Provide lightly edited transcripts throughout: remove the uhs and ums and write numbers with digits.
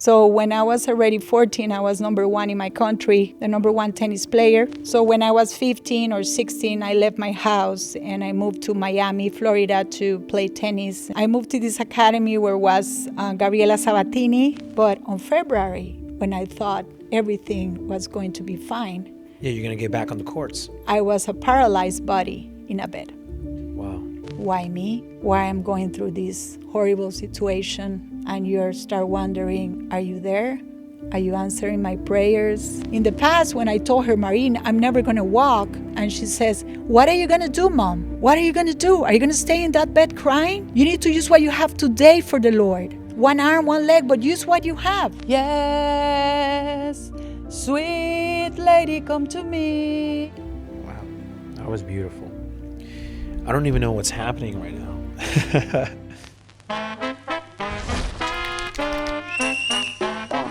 So when I was already 14, I was number one in my country, the number one tennis player. So when I was 15 or 16, I left my house and I moved to Miami, Florida to play tennis. I moved to this academy where was Gabriela Sabatini, but on February, when I thought everything was going to be fine, Yeah, you're going to get back on the courts. I was a paralyzed body in a bed. Wow. Why me? Why I'm going through this horrible situation? And you start wondering, are you there? Are you answering my prayers? In the past, when I told her, Marine, I'm never going to walk, and she says, what are you going to do, Mom? What are you going to do? Are you going to stay in that bed crying? You need to use what you have today for the Lord. One arm, one leg, but use what you have. Yes, sweet lady, come to me. Wow. That was beautiful. I don't even know what's happening right now.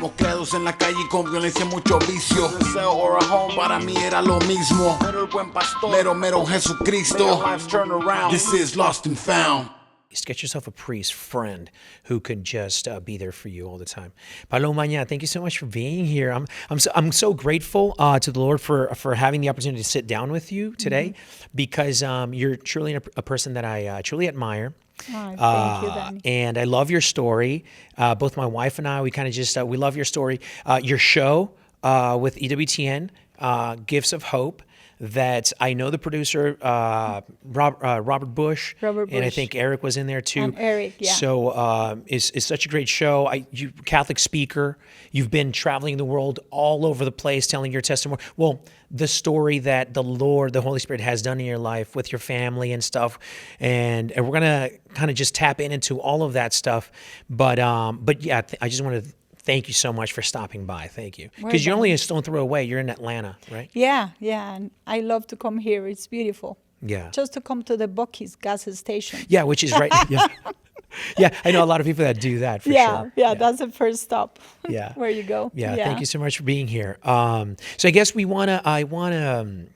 Mosquedos en la calle con violencia, mucho vicio. Deseo or a home para mí era lo mismo. Pero el buen pastor, mero Jesucristo. This is Lost and Found. Just get yourself a priest friend who could just be there for you all the time. Paula Umana, thank you so much for being here. I'm so grateful to the Lord for having the opportunity to sit down with you today, because you're truly a person that I truly admire. Oh, thank you, Danny. And I love your story. Both my wife and I, we kind of just, we love your story. Your show with EWTN, Gifts of Hope, that I know the producer, Robert Bush. And I think Eric was in there too. And Eric, yeah. So it's such a great show. You Catholic speaker. You've been traveling the world all over the place telling your testimony. Well, the story that the Lord, the Holy Spirit has done in your life with your family and stuff. And we're going to kind of just tap into all of that stuff. But yeah, I just want to thank you so much for stopping by. Thank you. Because you're only a stone throw away. You're in Atlanta, right? Yeah. And I love to come here. It's beautiful. Yeah. Just to come to the Buc-ee's gas station. Yeah, which is right. Yeah. Yeah, I know a lot of people that do that for sure. Yeah, that's the first stop. Yeah. Where you go. Yeah, thank you so much for being here. So I guess I want to,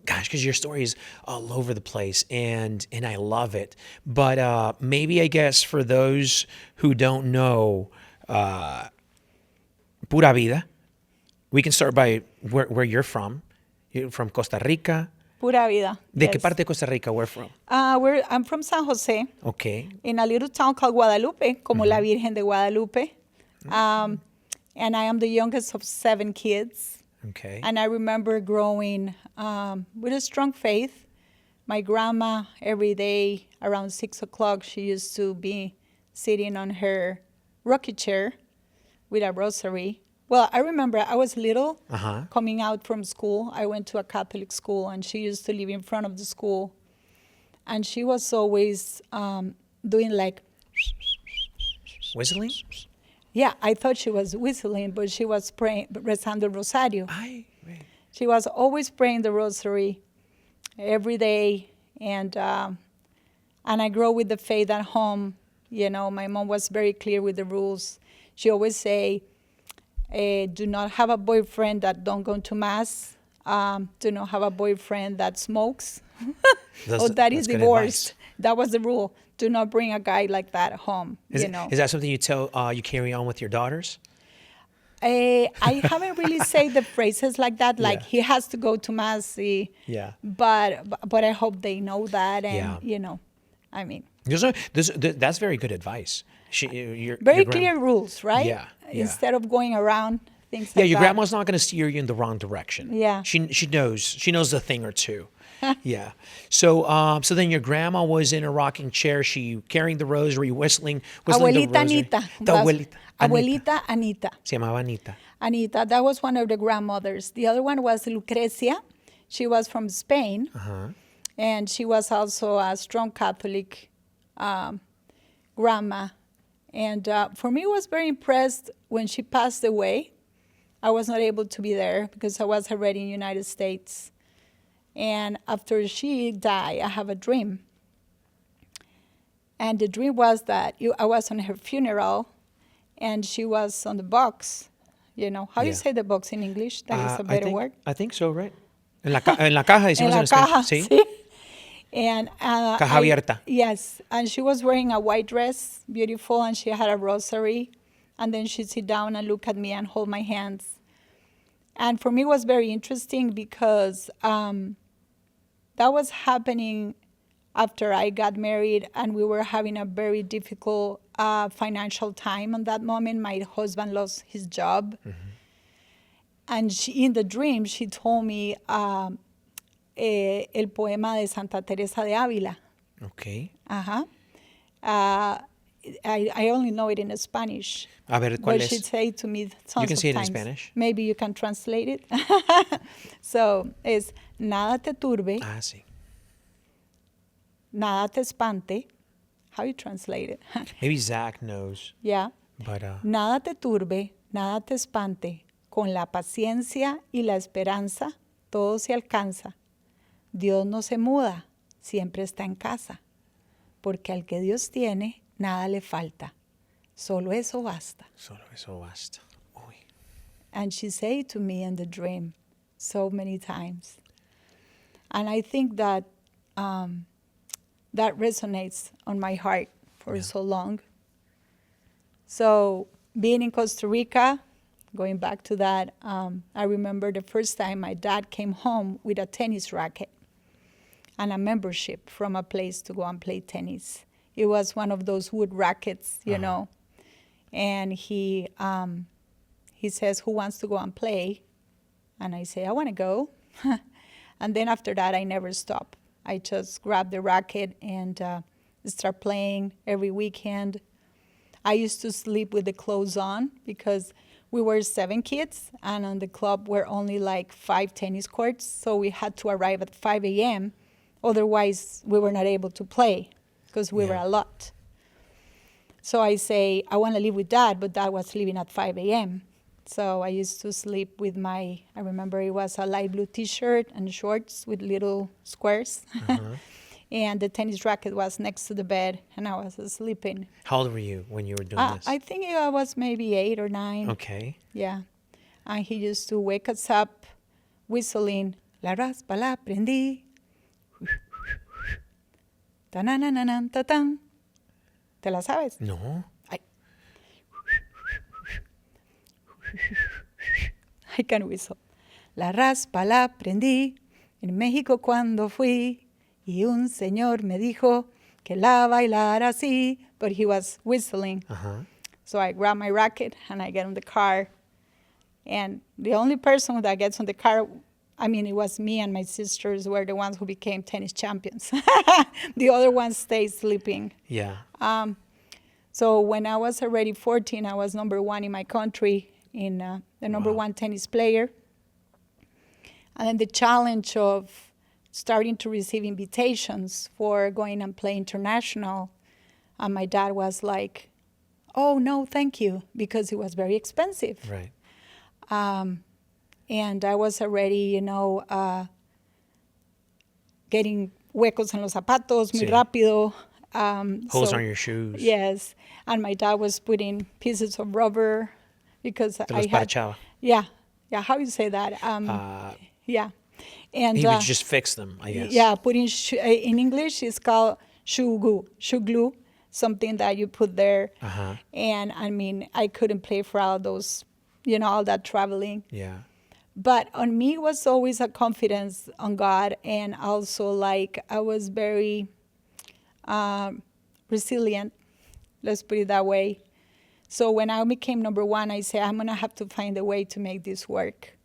gosh, because your story is all over the place, and I love it. But maybe I guess for those who don't know, Pura Vida, we can start by where you're from. You're from Costa Rica. Pura Vida. ¿De qué parte de Costa Rica? Where from? I'm from San Jose. Okay. In a little town called Guadalupe, como la Virgen de Guadalupe. And I am the youngest of 7 kids. Okay. And I remember growing with a strong faith. My grandma, every day around 6 o'clock, she used to be sitting on her rocking chair with a rosary. Well, I remember I was little, coming out from school. I went to a Catholic school, and she used to live in front of the school. And she was always doing like... Whistling? Yeah, I thought she was whistling, but she was praying, rezando rosario. She was always praying the rosary every day. And I grew with the faith at home. You know, my mom was very clear with the rules. She always say, do not have a boyfriend that don't go to mass. Do not have a boyfriend that smokes. Or that is divorced. That was the rule. Do not bring a guy like that home. Is that something you carry on with your daughters? I haven't really said the phrases like that. Like he has to go to mass. But I hope they know that, and I mean. That's very good advice. Very clear rules, right? Yeah. Instead of going around things like that. Yeah, your grandma's not going to steer you in the wrong direction. Yeah. She knows a thing or two. Yeah. So then your grandma was in a rocking chair. She carrying the rosary, whistling Abuelita the rosary. Anita. Abuelita Anita. Se llamaba Anita. Anita, that was one of the grandmothers. The other one was Lucrecia. She was from Spain. And she was also a strong Catholic grandma. And for me, I was very impressed when she passed away. I was not able to be there because I was already in the United States. And after she died, I have a dream. And the dream was that I was on her funeral, and she was on the box. How do you say the box in English? That is a better word. I think so, right? En la caja, decimos en español. ¿Sí? Sí. And caja abierta. Yes, and she was wearing a white dress, beautiful, and she had a rosary. And then she'd sit down and look at me and hold my hands. And for me, it was very interesting because that was happening after I got married, and we were having a very difficult financial time on that moment. My husband lost his job. And in the dream, she told me el poema de Santa Teresa de Ávila. Okay. I only know it in Spanish. A ver, ¿cuál But es? she'd say to me tons You can of say it in times. Spanish. Maybe you can translate it. So it's nada te turbe, Ah, sí. nada te espante. How you translate it? Maybe Zach knows, Yeah. but Nada te turbe, nada te espante. Con la paciencia y la esperanza todo se alcanza. Dios no se muda, siempre está en casa. Porque al que Dios tiene, nada le falta. Solo eso basta. solo eso basta. Uy. And she said to me in the dream so many times. And I think that that resonates on my heart for so long. So being in Costa Rica, going back to that, I remember the first time my dad came home with a tennis racket and a membership from a place to go and play tennis. It was one of those wood rackets, you know. And he says, who wants to go and play? And I say, I want to go. And then after that, I never stop. I just grab the racket and start playing every weekend. I used to sleep with the clothes on because we were 7 kids, and on the club were only like 5 tennis courts, so we had to arrive at 5 a.m. Otherwise, we were not able to play because we were a lot. So I say, I want to live with Dad, but Dad was leaving at 5 a.m. So I used to sleep with I remember it was a light blue T-shirt and shorts with little squares. And the tennis racket was next to the bed, and I was sleeping. How old were you when you were doing this? I think I was maybe 8 or 9. Okay. Yeah. And he used to wake us up whistling, La raspa la prendí. Ta-na-na-na-nan, ta-tan. ¿Te la sabes? No. I can whistle. La raspa la prendí en México cuando fui y un señor me dijo que la bailara así, but he was whistling. So I grab my racket and I get in the car, and the only person that gets on the car, I mean, it was me and my sisters were the ones who became tennis champions. The other ones stayed sleeping. Yeah. So when I was already 14, I was number 1 in my country, in the number 1 tennis player. And then the challenge of starting to receive invitations for going and play international. And my dad was like, oh, no, thank you, because it was very expensive. Right. And I was already, getting huecos en los zapatos muy Sí. rápido. Holes on your shoes. Yes. And my dad was putting pieces of rubber because Te I los had. parchaba. Yeah. Yeah. How do you say that? Yeah. And He would just fix them, I guess. yeah, putting in English it's called shoe glue, something that you put there. And I mean, I couldn't play for all those, all that traveling. Yeah. But on me was always a confidence on God, and also like I was very resilient, let's put it that way. So when I became number 1, I said, I'm going to have to find a way to make this work.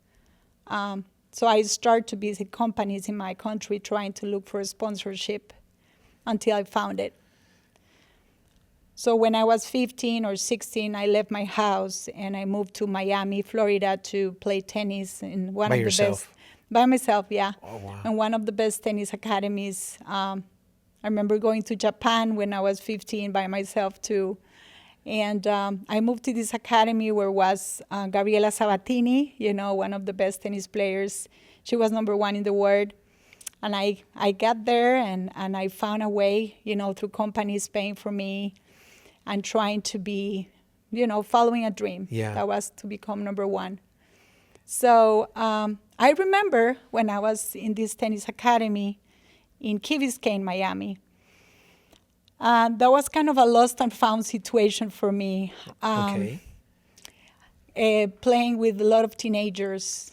So I started to visit companies in my country trying to look for a sponsorship until I found it. So when I was 15 or 16, I left my house and I moved to Miami, Florida to play tennis in one By of the yourself? best. By myself, yeah. Oh, wow. In one of the best tennis academies. I remember going to Japan when I was 15 by myself too. And I moved to this academy where was Gabriela Sabatini, one of the best tennis players. She was number 1 in the world. And I got there and I found a way, through companies paying for me and trying to be, following a dream. Yeah. That was to become number 1. So I remember when I was in this tennis academy in Key Biscayne, Miami. That was kind of a lost and found situation for me. Okay. playing with a lot of teenagers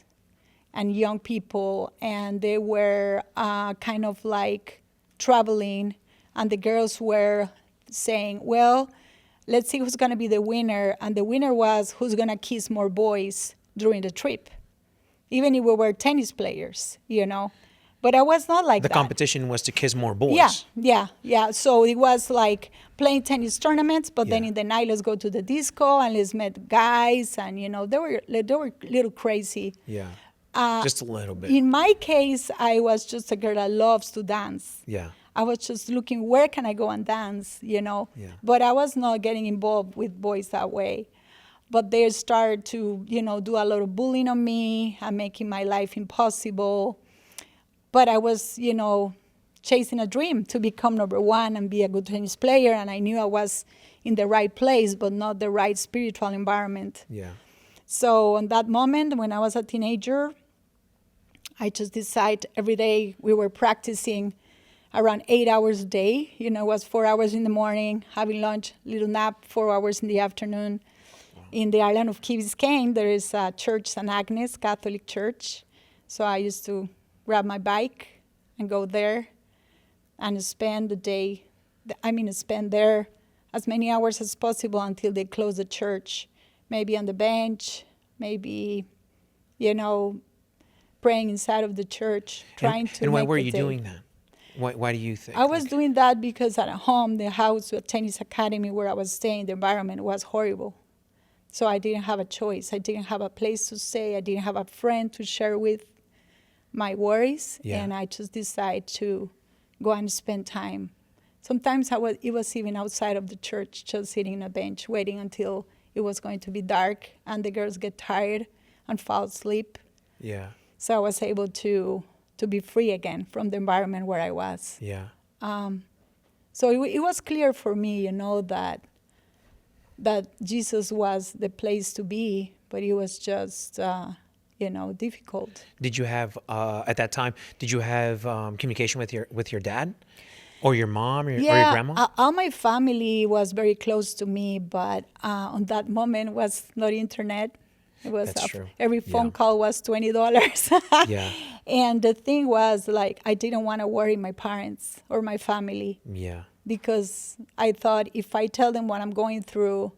and young people, and they were kind of like traveling, and the girls were saying, well, let's see who's going to be the winner, and the winner was who's going to kiss more boys during the trip, even if we were tennis players, you know. But I was not like The that. competition was to kiss more boys. Yeah. So it was like playing tennis tournaments, but then Yeah. in the night, let's go to the disco and let's meet guys, and you know, they were a little crazy. Yeah. Just a little bit. In my case, I was just a girl that loves to dance. Yeah. I was just looking, where can I go and dance, you know? Yeah. But I was not getting involved with boys that way. But they started to, you know, do a lot of bullying on me and making my life impossible. But I was, you know, chasing a dream to become number one and be a good tennis player. And I knew I was in the right place, but not the right spiritual environment. Yeah. So on that moment, when I was a teenager, I just decided every day we were practicing around 8 hours a day. You know, it was 4 hours in the morning, having lunch, little nap, 4 hours in the afternoon. Wow. In the island of Key Biscayne, there is a church, St. Agnes Catholic Church. So I used to grab my bike and go there and spend the day, spend there as many hours as possible until they close the church. Maybe on the bench, maybe, you know, praying inside of the church, trying to. And why make were the you day. doing that? Why do you think? I was doing that because at home, the house, the tennis academy where I was staying, the environment was horrible. So I didn't have a choice. I didn't have a place to stay. I didn't have a friend to share with my worries. Yeah. And I just decided to go and spend time. Sometimes it was even outside of the church, just sitting on a bench, waiting until it was going to be dark and the girls get tired and fall asleep. Yeah. So I was able to be free again from the environment where I was. Yeah. So it was clear for me, you know, that Jesus was the place to be, but it was just, you know, difficult. Did you have at that time? Did you have communication with your dad, or your mom, or your grandma? All my family was very close to me, but on that moment was not internet. It was That's true. Every phone Yeah. call was $20. Yeah. And the thing was, like, I didn't want to worry my parents or my family. Yeah. Because I thought if I tell them what I'm going through,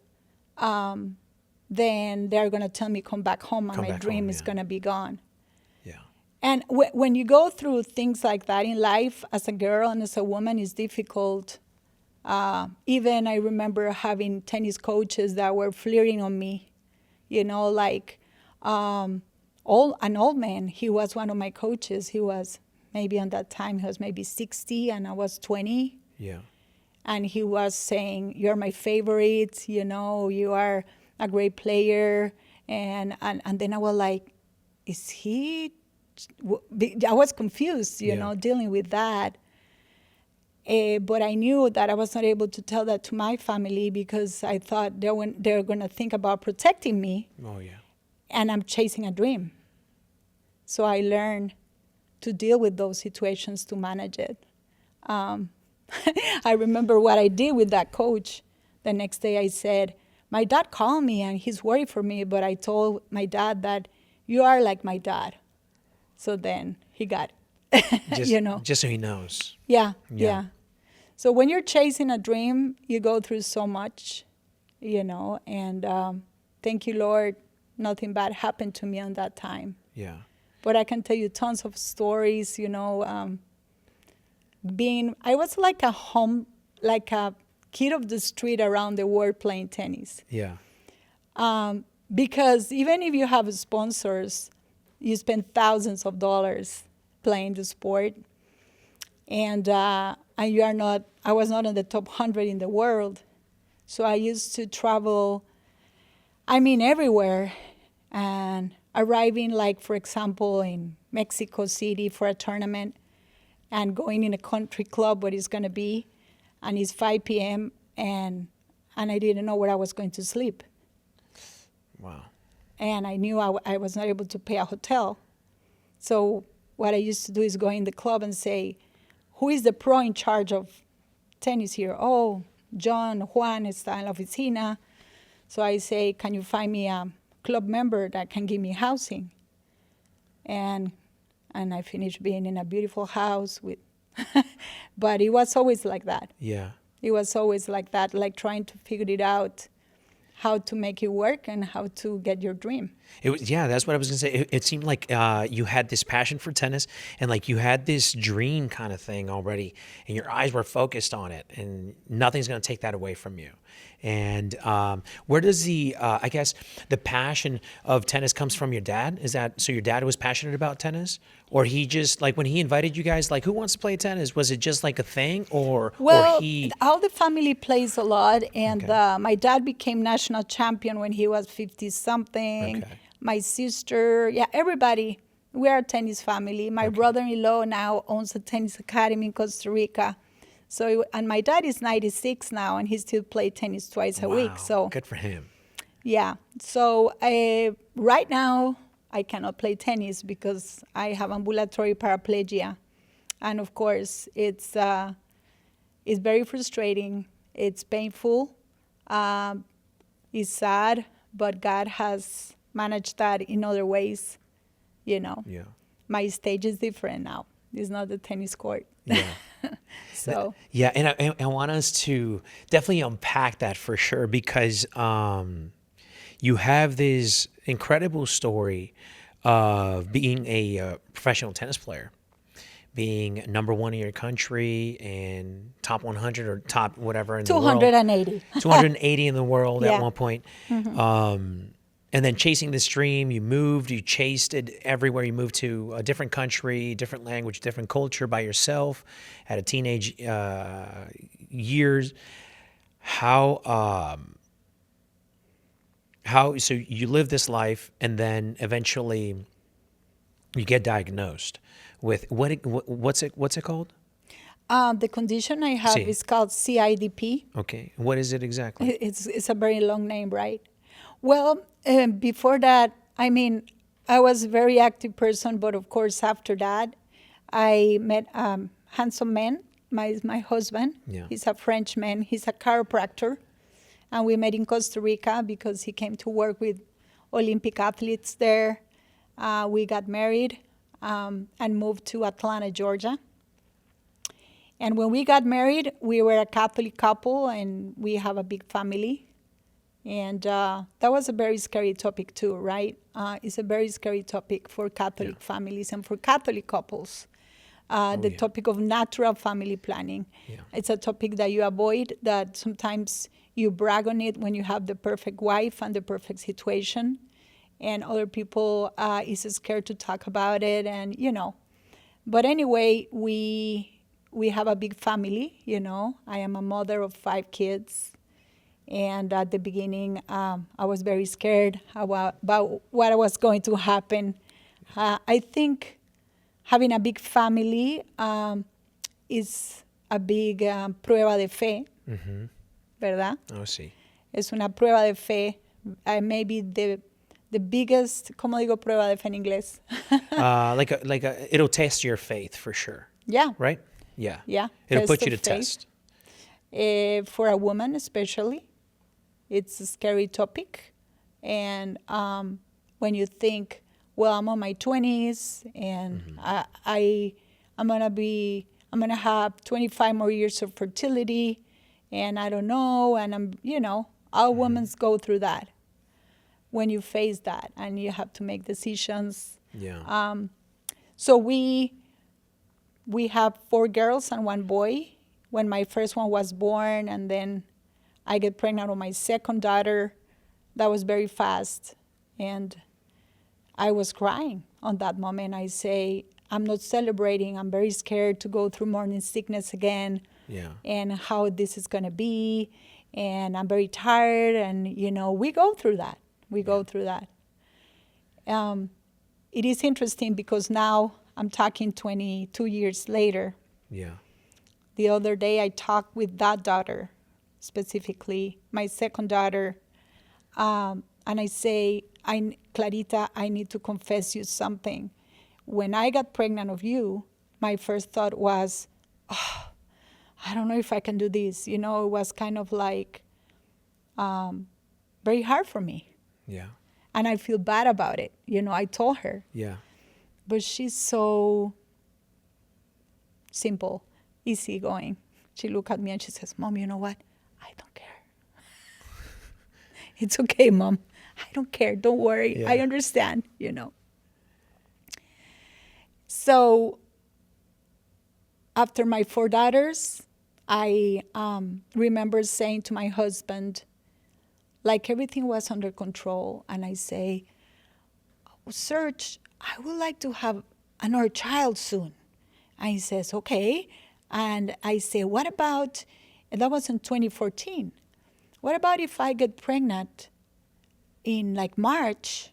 then they're going to tell me come back home and Come my back dream home, is yeah. going to be gone. Yeah. And when you go through things like that in life, as a girl and as a woman, it's difficult. Even I remember having tennis coaches that were flirting on me, you know, like an old man. He was one of my coaches. He was maybe on that time, he was maybe 60 and I was 20. Yeah. And he was saying, you're my favorite, you know, you are a great player. And then I was like, is he? I was confused, you know, dealing with that. But I knew that I was not able to tell that to my family because I thought they were going to think about protecting me. Oh, yeah. And I'm chasing a dream. So I learned to deal with those situations, to manage it. I remember what I did with that coach. The next day I said, my dad called me and he's worried for me, but I told my dad that you are like my dad. So then he got it, Just, you know. Just so he knows. Yeah. So when you're chasing a dream, you go through so much, you know, and thank you, Lord, nothing bad happened to me on that time. Yeah. But I can tell you tons of stories, you know, I was like a kid of the street around the world playing tennis. Yeah. Because even if you have sponsors, you spend thousands of dollars playing the sport. And I was not in the top 100 in the world. So I used to travel, everywhere. And arriving, like, for example, in Mexico City for a tournament and going in a country club where it's going to be, and it's 5 p.m., and I didn't know where I was going to sleep. Wow. And I knew I was not able to pay a hotel. So what I used to do is go in the club and say, who is the pro in charge of tennis here? Oh, John, Juan está en la oficina. So I say, can you find me a club member that can give me housing. And I finished being in a beautiful house with, but it was always like that. Yeah. It was always like that, like trying to figure it out, how to make it work and how to get your dream. It was, yeah, that's what I was gonna say. It seemed like you had this passion for tennis, and like you had this dream kind of thing already, and your eyes were focused on it, and nothing's gonna take that away from you. And where does the, I guess, the passion of tennis comes from your dad? Is that, so your dad was passionate about tennis? Or he just, like when he invited you guys, like who wants to play tennis? Was it just like a thing, or Well, he? all the family plays a lot, and Okay. my dad became national champion when he was 50-something. Okay. My sister, yeah, everybody. We are a tennis family. My brother-in-law now owns a tennis academy in Costa Rica. So, and my dad is 96 now, and he still plays tennis twice a week. Wow, So, good for him. yeah. So right now, I cannot play tennis because I have ambulatory paraplegia, and of course, it's very frustrating. It's painful. It's sad, but God has managed that in other ways. You know, Yeah. my stage is different now. It's not the tennis court. Yeah. So Yeah, and I want us to definitely unpack that for sure, because you have this incredible story of being a professional tennis player, being number one in your country and top 100 or top whatever in the world. 280. 280 in the world Yeah. at one point. And then chasing this dream, you moved, you chased it everywhere. You moved to a different country, different language, different culture by yourself at a teenage years. How, so you live this life, and then eventually you get diagnosed with what's it called? The condition I have Sí. is called CIDP. Okay. What is it exactly? It's a very long name, right? Well, before that, I mean, I was a very active person, but of course, after that, I met a handsome man, my husband. Yeah. He's a Frenchman. He's a chiropractor. And we met in Costa Rica because he came to work with Olympic athletes there. We got married and moved to Atlanta, Georgia. And when we got married, we were a Catholic couple, and we have a big family. And that was a very scary topic too, right? It's a very scary topic for Catholic families and for Catholic couples. The topic of natural family planning. Yeah. It's a topic that you avoid, that sometimes you brag on it when you have the perfect wife and the perfect situation. And other people is scared to talk about it, and you know. But anyway, we have a big family, you know. I am a mother of 5 kids. And at the beginning, I was very scared about what was going to happen. I think having a big family is a big prueba de fe, ¿verdad? Oh, sí. Es una prueba de fe. Maybe the biggest, ¿cómo digo prueba de fe en inglés? It'll test your faith for sure. Yeah. Right? Yeah. Yeah. It'll put Test you to of faith. test. For a woman especially, it's a scary topic. And when you think, well, I'm on my 20s, and I'm gonna have 25 more years of fertility, and I don't know, and all women go through that. When you face that, and you have to make decisions. Yeah. So we have 4 girls and 1 boy. When my first one was born, and then I get pregnant with my second daughter, that was very fast. And I was crying on that moment. I say, I'm not celebrating. I'm very scared to go through morning sickness again. Yeah. And how this is going to be. And I'm very tired. And, we go through that. Go through that. It is interesting because now I'm talking 22 years later. Yeah. The other day I talked with that daughter, specifically my second daughter, and I say, Clarita, I need to confess you something. When I got pregnant of you, my first thought was, I don't know if I can do this. It was kind of like very hard for me. Yeah. And I feel bad about it. I told her. Yeah. But she's so simple, easygoing. She looked at me and she says, Mom, you know what? I don't care. It's okay, Mom. I don't care. Don't worry. Yeah. I understand, So after my 4 daughters, I remember saying to my husband, like everything was under control, and I say, Serge, I would like to have another child soon. And he says, okay. And I say, what about, and that was in 2014, what about if I get pregnant in like March,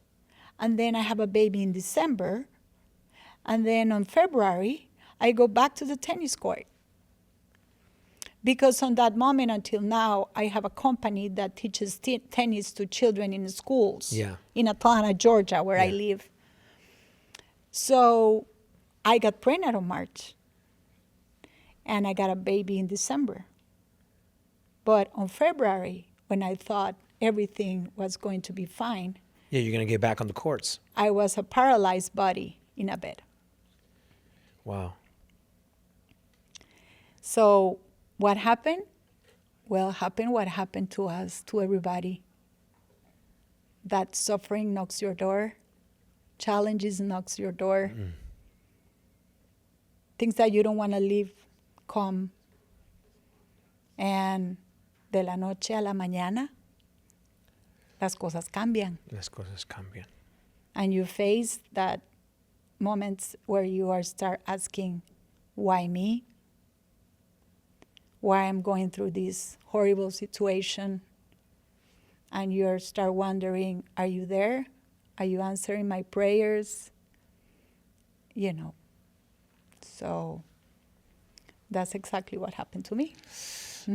and then I have a baby in December, and then on February, I go back to the tennis court? Because on that moment until now, I have a company that teaches tennis to children in schools in Atlanta, Georgia, where I live. So I got pregnant in March, and I got a baby in December. But on February, when I thought everything was going to be fine, Yeah, you're going to get back on the courts. I was a paralyzed body in a bed. Wow. So what happened? Well, what happened to us, to everybody. That suffering knocks your door. Challenges knocks your door. Mm. Things that you don't want to live come. And de la noche a la mañana, las cosas cambian. Las cosas cambian. And you face that moments where you start asking, why me? Why I'm going through this horrible situation? And you start wondering, are you there? Are you answering my prayers? So that's exactly what happened to me.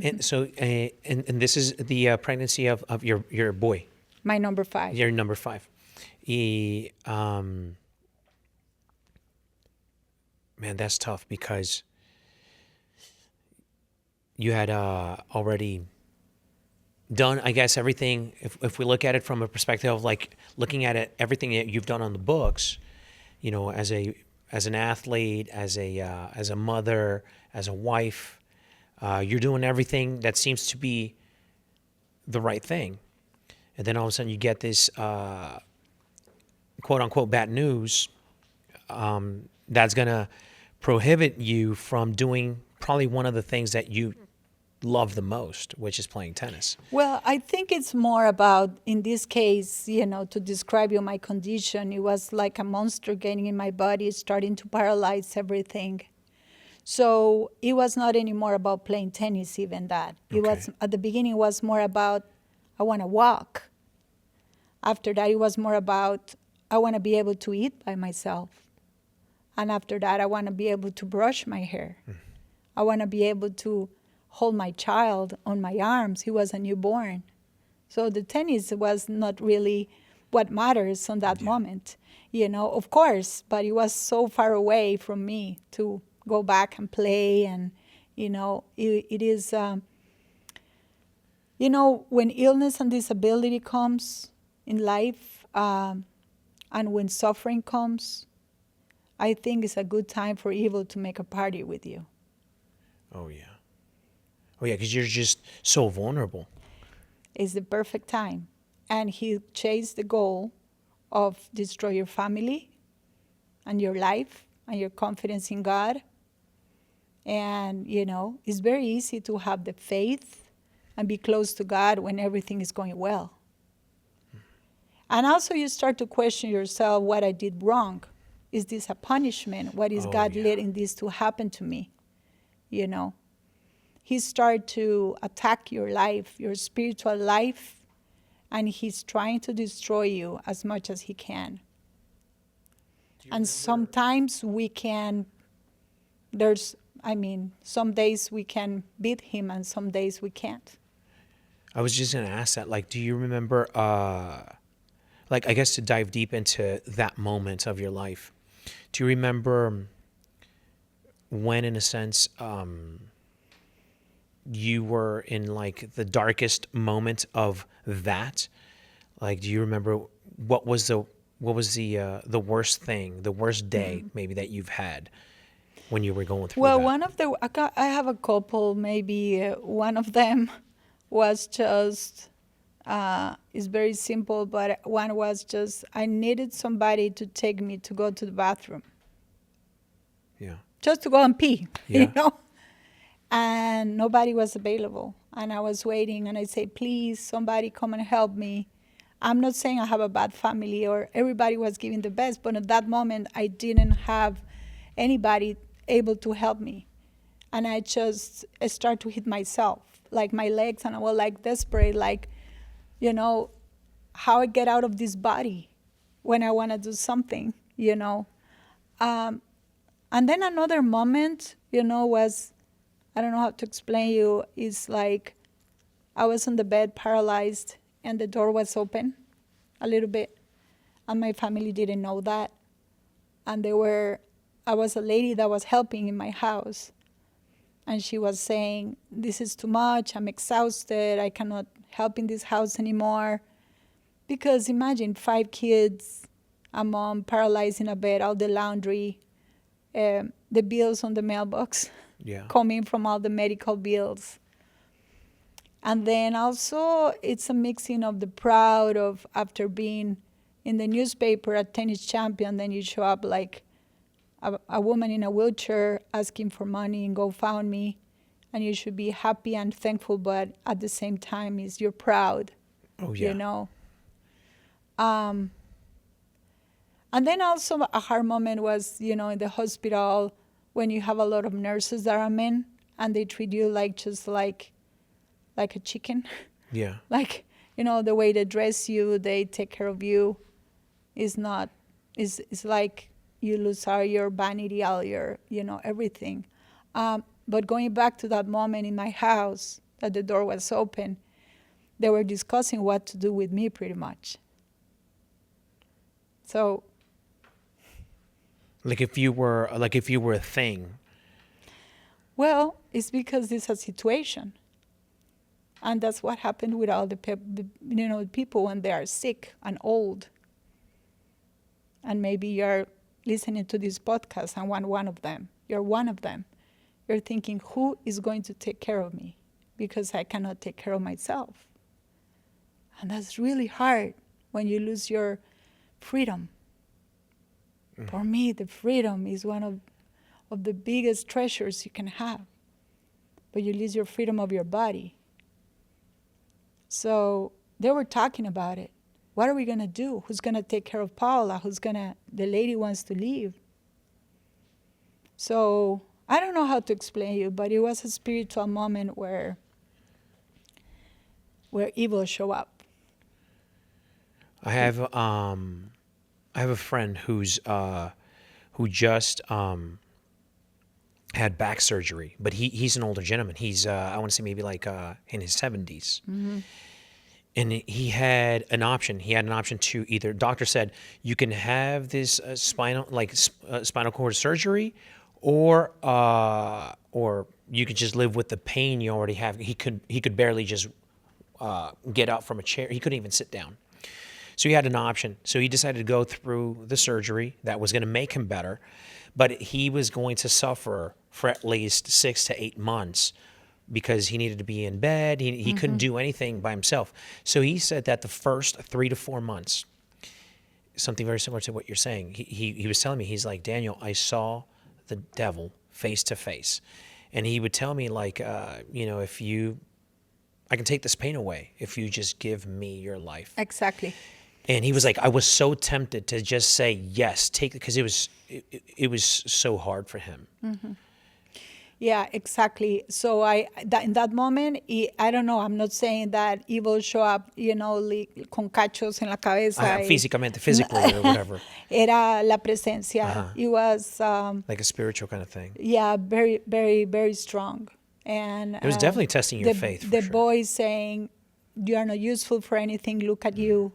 And so, and this is the pregnancy of your boy. My number 5. Your number 5. Man, that's tough because you had already done, I guess, everything. If we look at it from a perspective of like looking at it, everything that you've done on the books, as an athlete, as a mother, as a wife, you're doing everything that seems to be the right thing. And then all of a sudden you get this quote unquote bad news that's going to prohibit you from doing probably one of the things that you love the most, which is playing tennis. Well, I think it's more about, in this case, to describe my condition, it was like a monster getting in my body, starting to paralyze everything. So it was not anymore about playing tennis, even that. It was, at the beginning, it was more about, I want to walk. After that, it was more about, I want to be able to eat by myself. And after that, I want to be able to brush my hair. I want to be able to hold my child on my arms. He was a newborn. So the tennis was not really what matters on that moment, of course, but it was so far away from me to go back and play. And, it is, when illness and disability comes in life, and when suffering comes, I think it's a good time for evil to make a party with you. Oh, yeah. Oh, yeah, because you're just so vulnerable. It's the perfect time. And he chased the goal of destroy your family and your life and your confidence in God. And, it's very easy to have the faith and be close to God when everything is going well. And also you start to question yourself what I did wrong. Is this a punishment? What is God letting this to happen to me? He started to attack your life, your spiritual life, and he's trying to destroy you as much as he can. And sometimes we can, some days we can beat him and some days we can't. I was just going to ask that, do you remember, I guess to dive deep into that moment of your life, do you remember when, in a sense, you were in the darkest moment of that? Do you remember what was the worst thing, the worst day maybe that you've had when you were going through Well, that? I have a couple. Maybe one of them was just it's very simple, but one was just I needed somebody to take me to go to the bathroom, Yeah. just to go and pee, Yeah. And nobody was available, and I was waiting, and I said, please, somebody come and help me. I'm not saying I have a bad family or everybody was giving the best, but at that moment I didn't have anybody able to help me. And I just start to hit myself, like my legs, and I was like desperate, like, how I get out of this body when I want to do something. And then another moment, was, I don't know how to explain you, is like I was on the bed paralyzed and the door was open a little bit, and my family didn't know that. And I was a lady that was helping in my house, and she was saying, this is too much, I'm exhausted, I cannot help in this house anymore. Because imagine 5 kids, a mom paralyzed in a bed, all the laundry, the bills on the mailbox, Yeah. coming from all the medical bills. And then also it's a mixing of the proud of after being in the newspaper a tennis champion, then you show up like a woman in a wheelchair asking for money and GoFundMe, and you should be happy and thankful, but at the same time you're proud. Oh yeah. And then also a hard moment was, in the hospital when you have a lot of nurses that are men and they treat you just like a chicken. Yeah. Like, the way they dress you, they take care of you. It's like you lose all your vanity, all your, everything. But going back to that moment in my house that the door was open, they were discussing what to do with me pretty much. So, Like if you were a thing. well, it's because it's a situation. And that's what happened with all the people when they are sick and old. And maybe you're listening to this podcast and one of them. You're one of them. You're thinking, who is going to take care of me? Because I cannot take care of myself. And that's really hard when you lose your freedom. For me, the freedom is one of the biggest treasures you can have. But you lose your freedom of your body. So they were talking about it. What are we going to do? Who's going to take care of Paula? The lady wants to leave. So I don't know how to explain you, but it was a spiritual moment where evil show up. I have a friend who just had back surgery, but he's an older gentleman. He's I want to say maybe like in his 70s. Mm-hmm. And he had an option. He had an option to either, doctor said, you can have this spinal cord surgery, or you could just live with the pain you already have. He could barely just get out from a chair. He couldn't even sit down. So he had an option. So he decided to go through the surgery that was going to make him better, but he was going to suffer for at least 6 to 8 months because he needed to be in bed. He couldn't do anything by himself. So he said that the first 3 to 4 months, something very similar to what you're saying, he was telling me, he's like, Daniel, I saw the devil face to face. And he would tell me like, I can take this pain away if you just give me your life. Exactly. And he was like, I was so tempted to just say yes, take it, because it was so hard for him. Mm-hmm. Yeah, exactly. So in that moment, I don't know, I'm not saying that evil show up, con cachos en la cabeza. Physically or whatever. Era la presencia. It was... like a spiritual kind of thing. Yeah, very, very, very strong. And it was definitely testing your faith. The boy saying, you are not useful for anything, look at you.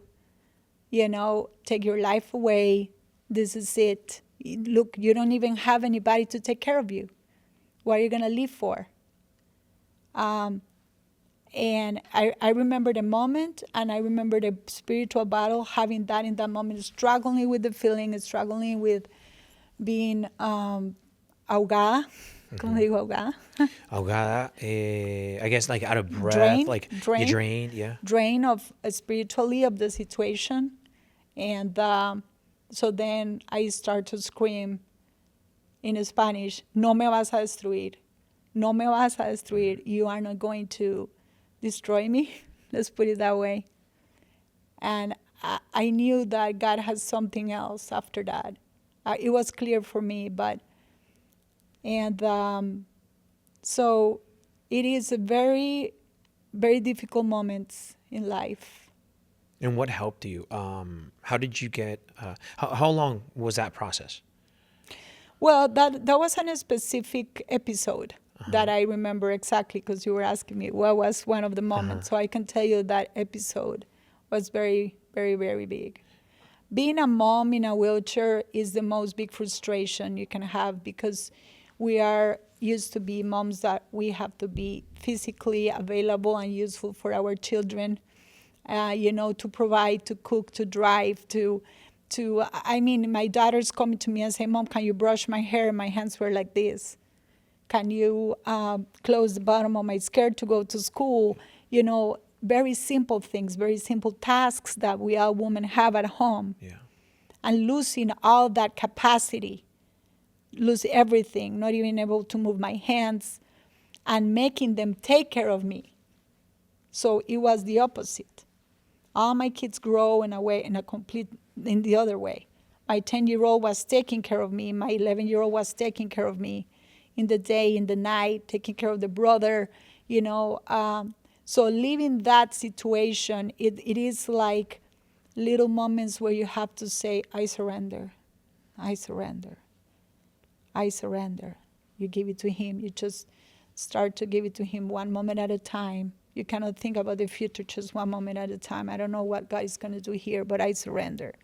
Take your life away. This is it. Look, you don't even have anybody to take care of you. What are you going to live for? And And I remember the moment, and I remember the spiritual battle, having that in that moment, struggling with the feeling, struggling with being ahogada. ¿Cómo digo ahogada? Ahogada, I guess like out of breath, Drained, like you drained. drained, yeah. Drain of spiritually of the situation. And so then I start to scream in Spanish, no me vas a destruir. No me vas a destruir. You are not going to destroy me. Let's put it that way. And I knew that God has something else after that. It was clear for me, so it is a very, very difficult moments in life. And what helped you? How did you get, how long was that process? Well, that wasn't a specific episode that I remember exactly, because you were asking me what was one of the moments. So I can tell you that episode was very, very, very big. Being a mom in a wheelchair is the most big frustration you can have, because we are used to be moms that we have to be physically available and useful for our children, to provide, to cook, to drive, I mean, my daughter's coming to me and say, Mom, can you brush my hair? My hands were like this. Can you close the bottom of my skirt to go to school? Very simple things, very simple tasks that we all women have at home. Yeah. And losing all that capacity, lose everything, not even able to move my hands, and making them take care of me. So it was the opposite. All my kids grow in the other way. My 10-year-old was taking care of me. My 11-year-old was taking care of me in the day, in the night, taking care of the brother, So leaving that situation, it is like little moments where you have to say, I surrender, I surrender, I surrender. You give it to him. You just start to give it to him one moment at a time. You cannot think about the future just one moment at a time. I don't know what God is going to do here, but I surrender.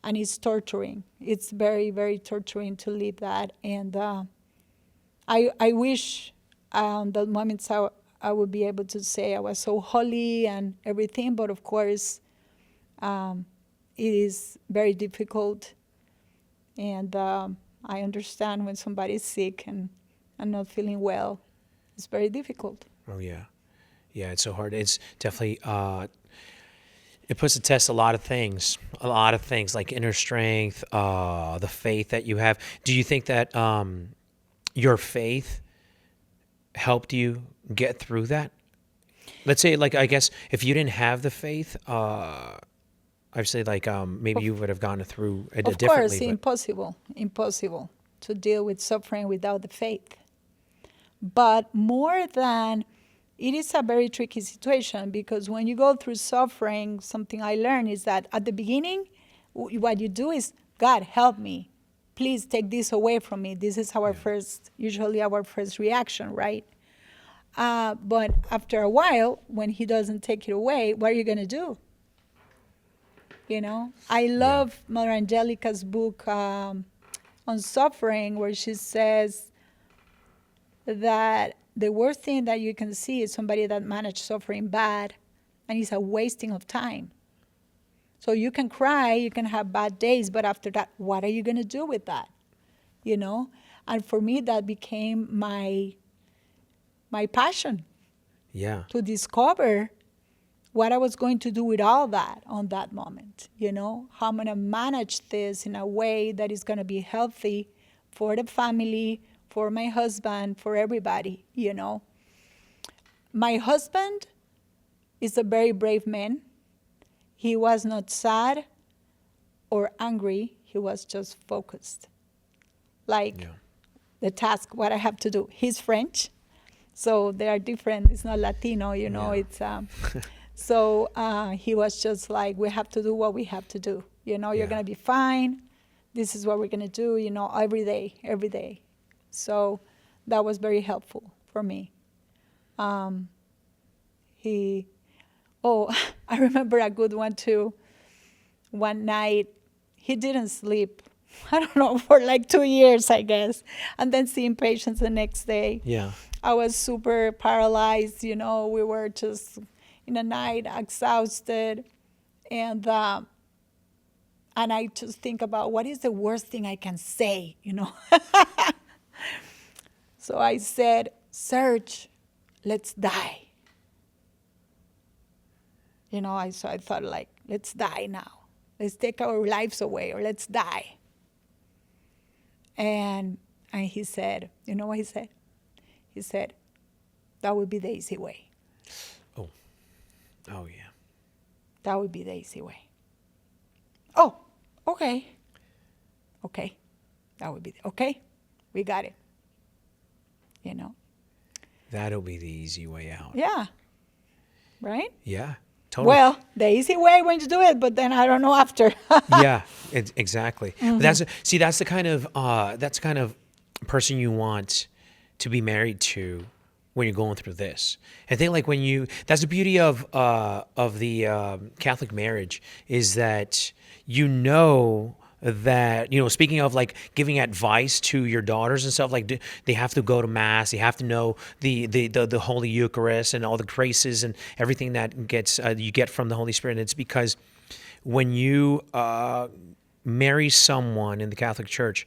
And it's torturing. It's very, very torturing to live that. And I wish the moments I would be able to say I was so holy and everything, but of course, it is very difficult. And I understand when somebody's sick and not feeling well. It's very difficult. Oh, yeah. Yeah, it's so hard. It's definitely, it puts to test a lot of things, like inner strength, the faith that you have. Do you think that your faith helped you get through that? Let's say, like, I guess if you didn't have the faith, I'd say, like, maybe you would have gone through it differently. Of course, impossible to deal with suffering without the faith. But more than, it is a very tricky situation, because when you go through suffering, something I learned is that at the beginning, what you do is, God, help me. Please take this away from me. This is usually our first reaction, right? But after a while, when he doesn't take it away, what are you going to do? I love Mother Angelica's book on suffering, where she says that the worst thing that you can see is somebody that managed suffering bad, and it's a wasting of time. So you can cry, you can have bad days, but after that, what are you going to do with that? And for me, that became my passion. Yeah. To discover what I was going to do with all that on that moment. How I'm going to manage this in a way that is going to be healthy for the family, for my husband, for everybody. My husband is a very brave man. He was not sad or angry. He was just focused. The task, what I have to do. He's French, so they are different. It's not Latino, it's... So he was just like, we have to do what we have to do. You're going to be fine. This is what we're going to do, every day. So that was very helpful for me. I remember a good one too. One night, he didn't sleep I don't know, for like 2 years, I guess. And then seeing patients the next day. Yeah. I was super paralyzed, we were just in the night exhausted. And I just think about what is the worst thing I can say, So I said, Serge, let's die. So I thought like, let's die now. Let's take our lives away, or let's die. And he said, you know what he said? He said, that would be the easy way. Oh. Oh, yeah. That would be the easy way. Oh, okay. Okay. That would be, okay. We got it. That'll be the easy way out. Yeah. Right? Yeah. Totally. Well, the easy way when you do it, but then I don't know after. Yeah, exactly. But that's the kind of person you want to be married to when you're going through this. I think like that's the beauty of the Catholic marriage, is that that speaking of like giving advice to your daughters and stuff, like they have to go to mass, they have to know the Holy Eucharist and all the graces and everything that you get from the Holy Spirit. And it's because when you marry someone in the Catholic Church,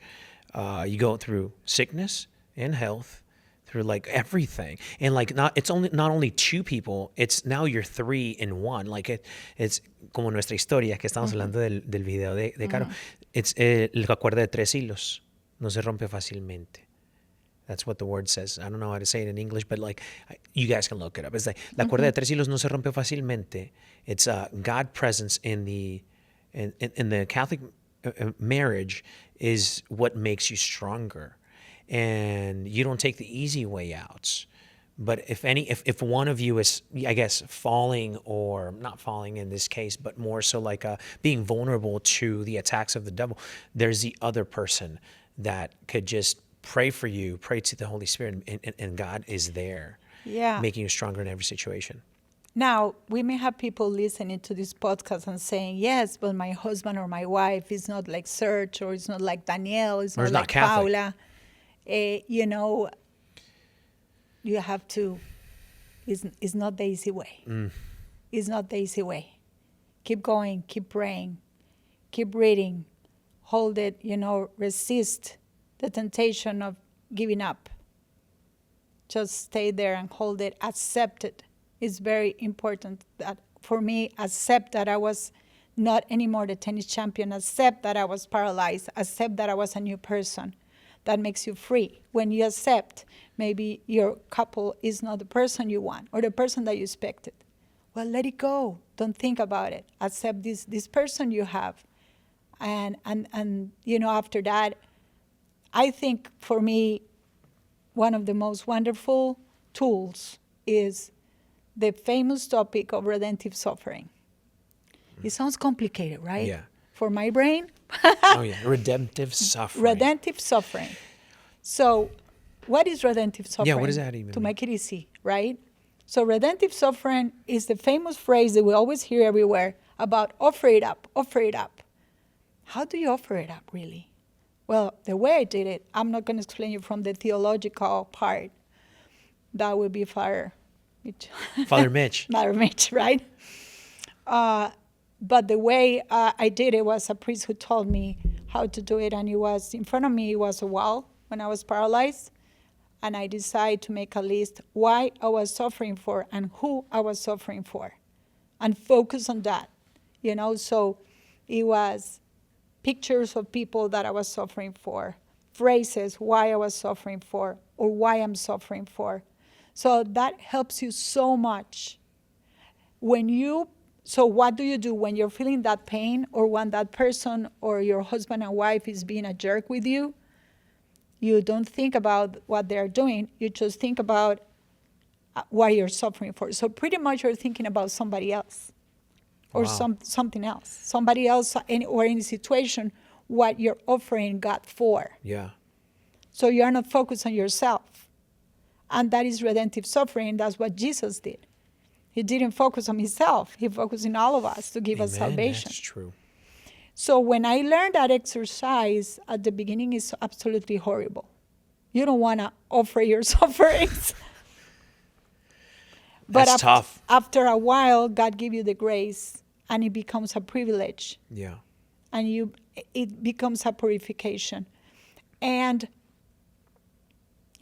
you go through sickness and health, through like everything, and like it's not only two people, it's now you're three in one. Like it's como nuestra historia que estamos hablando del video de Caro. It's la cuerda de tres hilos no se rompe fácilmente. That's what the word says. I don't know how to say it in English, but like you guys can look it up. It's like la cuerda de tres hilos no se rompe fácilmente. It's God presence in the Catholic marriage is what makes you stronger. And you don't take the easy way out. But if one of you is, I guess, falling, or not falling in this case, but more so like being vulnerable to the attacks of the devil, there's the other person that could just pray for you, pray to the Holy Spirit, and God is there, making you stronger in every situation. Now, we may have people listening to this podcast and saying, yes, but my husband or my wife is not like Serge, or it's not like Danielle, it's not like Catholic. Paula. You have to, it's not the easy way. It's not the easy way. Keep going, keep praying, keep reading, hold it, resist the temptation of giving up. Just stay there and hold it, accept it. It's very important that, for me, accept that I was not anymore the tennis champion, accept that I was paralyzed, accept that I was a new person. That makes you free. When you accept, maybe your couple is not the person you want, or the person that you expected. Well, let it go. Don't think about it. Accept this person you have. And after that, I think for me, one of the most wonderful tools is the famous topic of redemptive suffering. It sounds complicated, right? Yeah. For my brain. Oh yeah, redemptive suffering. Redemptive suffering. So, what is redemptive suffering? Yeah, what does that even To mean? make it easy, right? So, redemptive suffering is the famous phrase that we always hear everywhere about offer it up, offer it up. How do you offer it up, really? Well, the way I did it, I'm not going to explain you from the theological part. That would be Father Mitch. Father Mitch. Father Mitch, right? But the way I did it was a priest who told me how to do it, and it was in front of me. It was a wall when I was paralyzed, and I decided to make a list why I was suffering for and who I was suffering for, and focus on that. So it was pictures of people that I was suffering for, phrases why I was suffering for, or why I'm suffering for. So that helps you so much. So what do you do when you're feeling that pain, or when that person or your husband and wife is being a jerk with you? You don't think about what they're doing. You just think about what you're suffering for. So pretty much you're thinking about somebody else, or something else. Somebody else, or in a situation, what you're offering God for. Yeah. So you're not focused on yourself. And that is redemptive suffering. That's what Jesus did. He didn't focus on himself. He focused on all of us to give us salvation. That's true. So when I learned that exercise at the beginning, is absolutely horrible. You don't want to offer your sufferings. But That's tough. after a while, God gives you the grace, and it becomes a privilege, Yeah. and it becomes a purification. And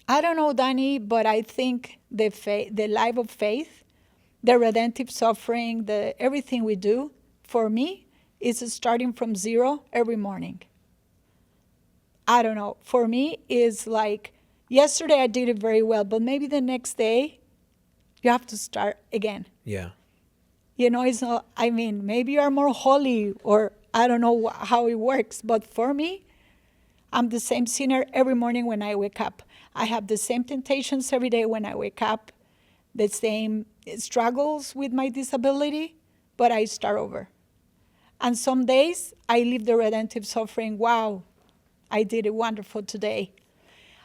I don't know, Danny, but I think the life of faith, the redemptive suffering, everything we do, for me, is starting from zero every morning. I don't know. For me, is like yesterday I did it very well, but maybe the next day you have to start again. Yeah. It's not, I mean, maybe you are more holy, or I don't know how it works, but for me, I'm the same sinner every morning when I wake up. I have the same temptations every day when I wake up, the same struggles with my disability, but I start over. And some days I live the redemptive suffering. Wow, I did it wonderful today.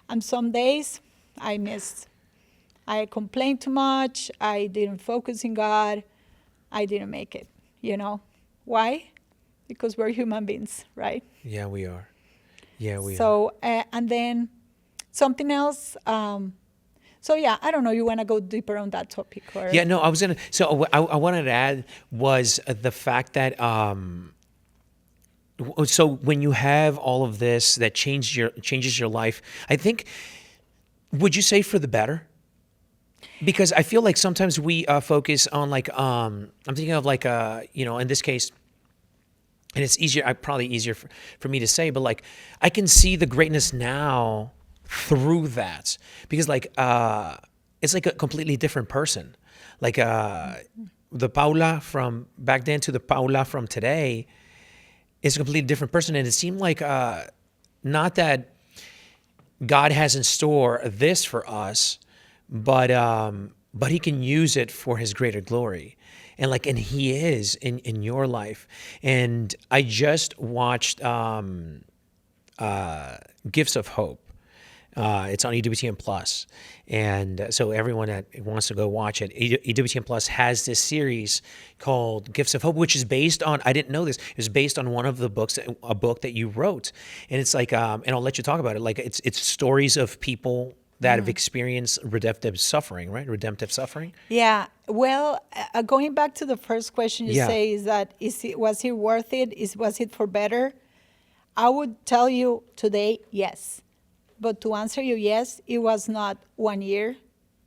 And some days I missed. I complained too much. I didn't focus in God. I didn't make it. Why? Because we're human beings, right? Yeah, we are. Yeah, we are. So, and then something else. So yeah, I don't know. You want to go deeper on that topic, or? Yeah, no, I was gonna. So I wanted to add was the fact that so when you have all of this that changes your life, I think, would you say for the better? Because I feel like sometimes we focus on like I'm thinking of like in this case, and it's probably easier for me to say, but like I can see the greatness now through that, because like it's like a completely different person. Like the Paula from back then to the Paula from today is a completely different person. And it seemed like not that God has in store this for us, but he can use it for his greater glory. And he is in your life. And I just watched Gifts of Hope. It's on EWTN Plus. And so everyone that wants to go watch it, EWTN Plus has this series called Gifts of Hope, which is based on, I didn't know this, it was based on one of the books, a book that you wrote. And it's like, and I'll let you talk about it. Like it's stories of people that have experienced redemptive suffering, right? Redemptive suffering. Yeah. Well, going back to the first question you say is that was it worth it? Was it for better? I would tell you today, yes. But to answer you, yes, it was not 1 year.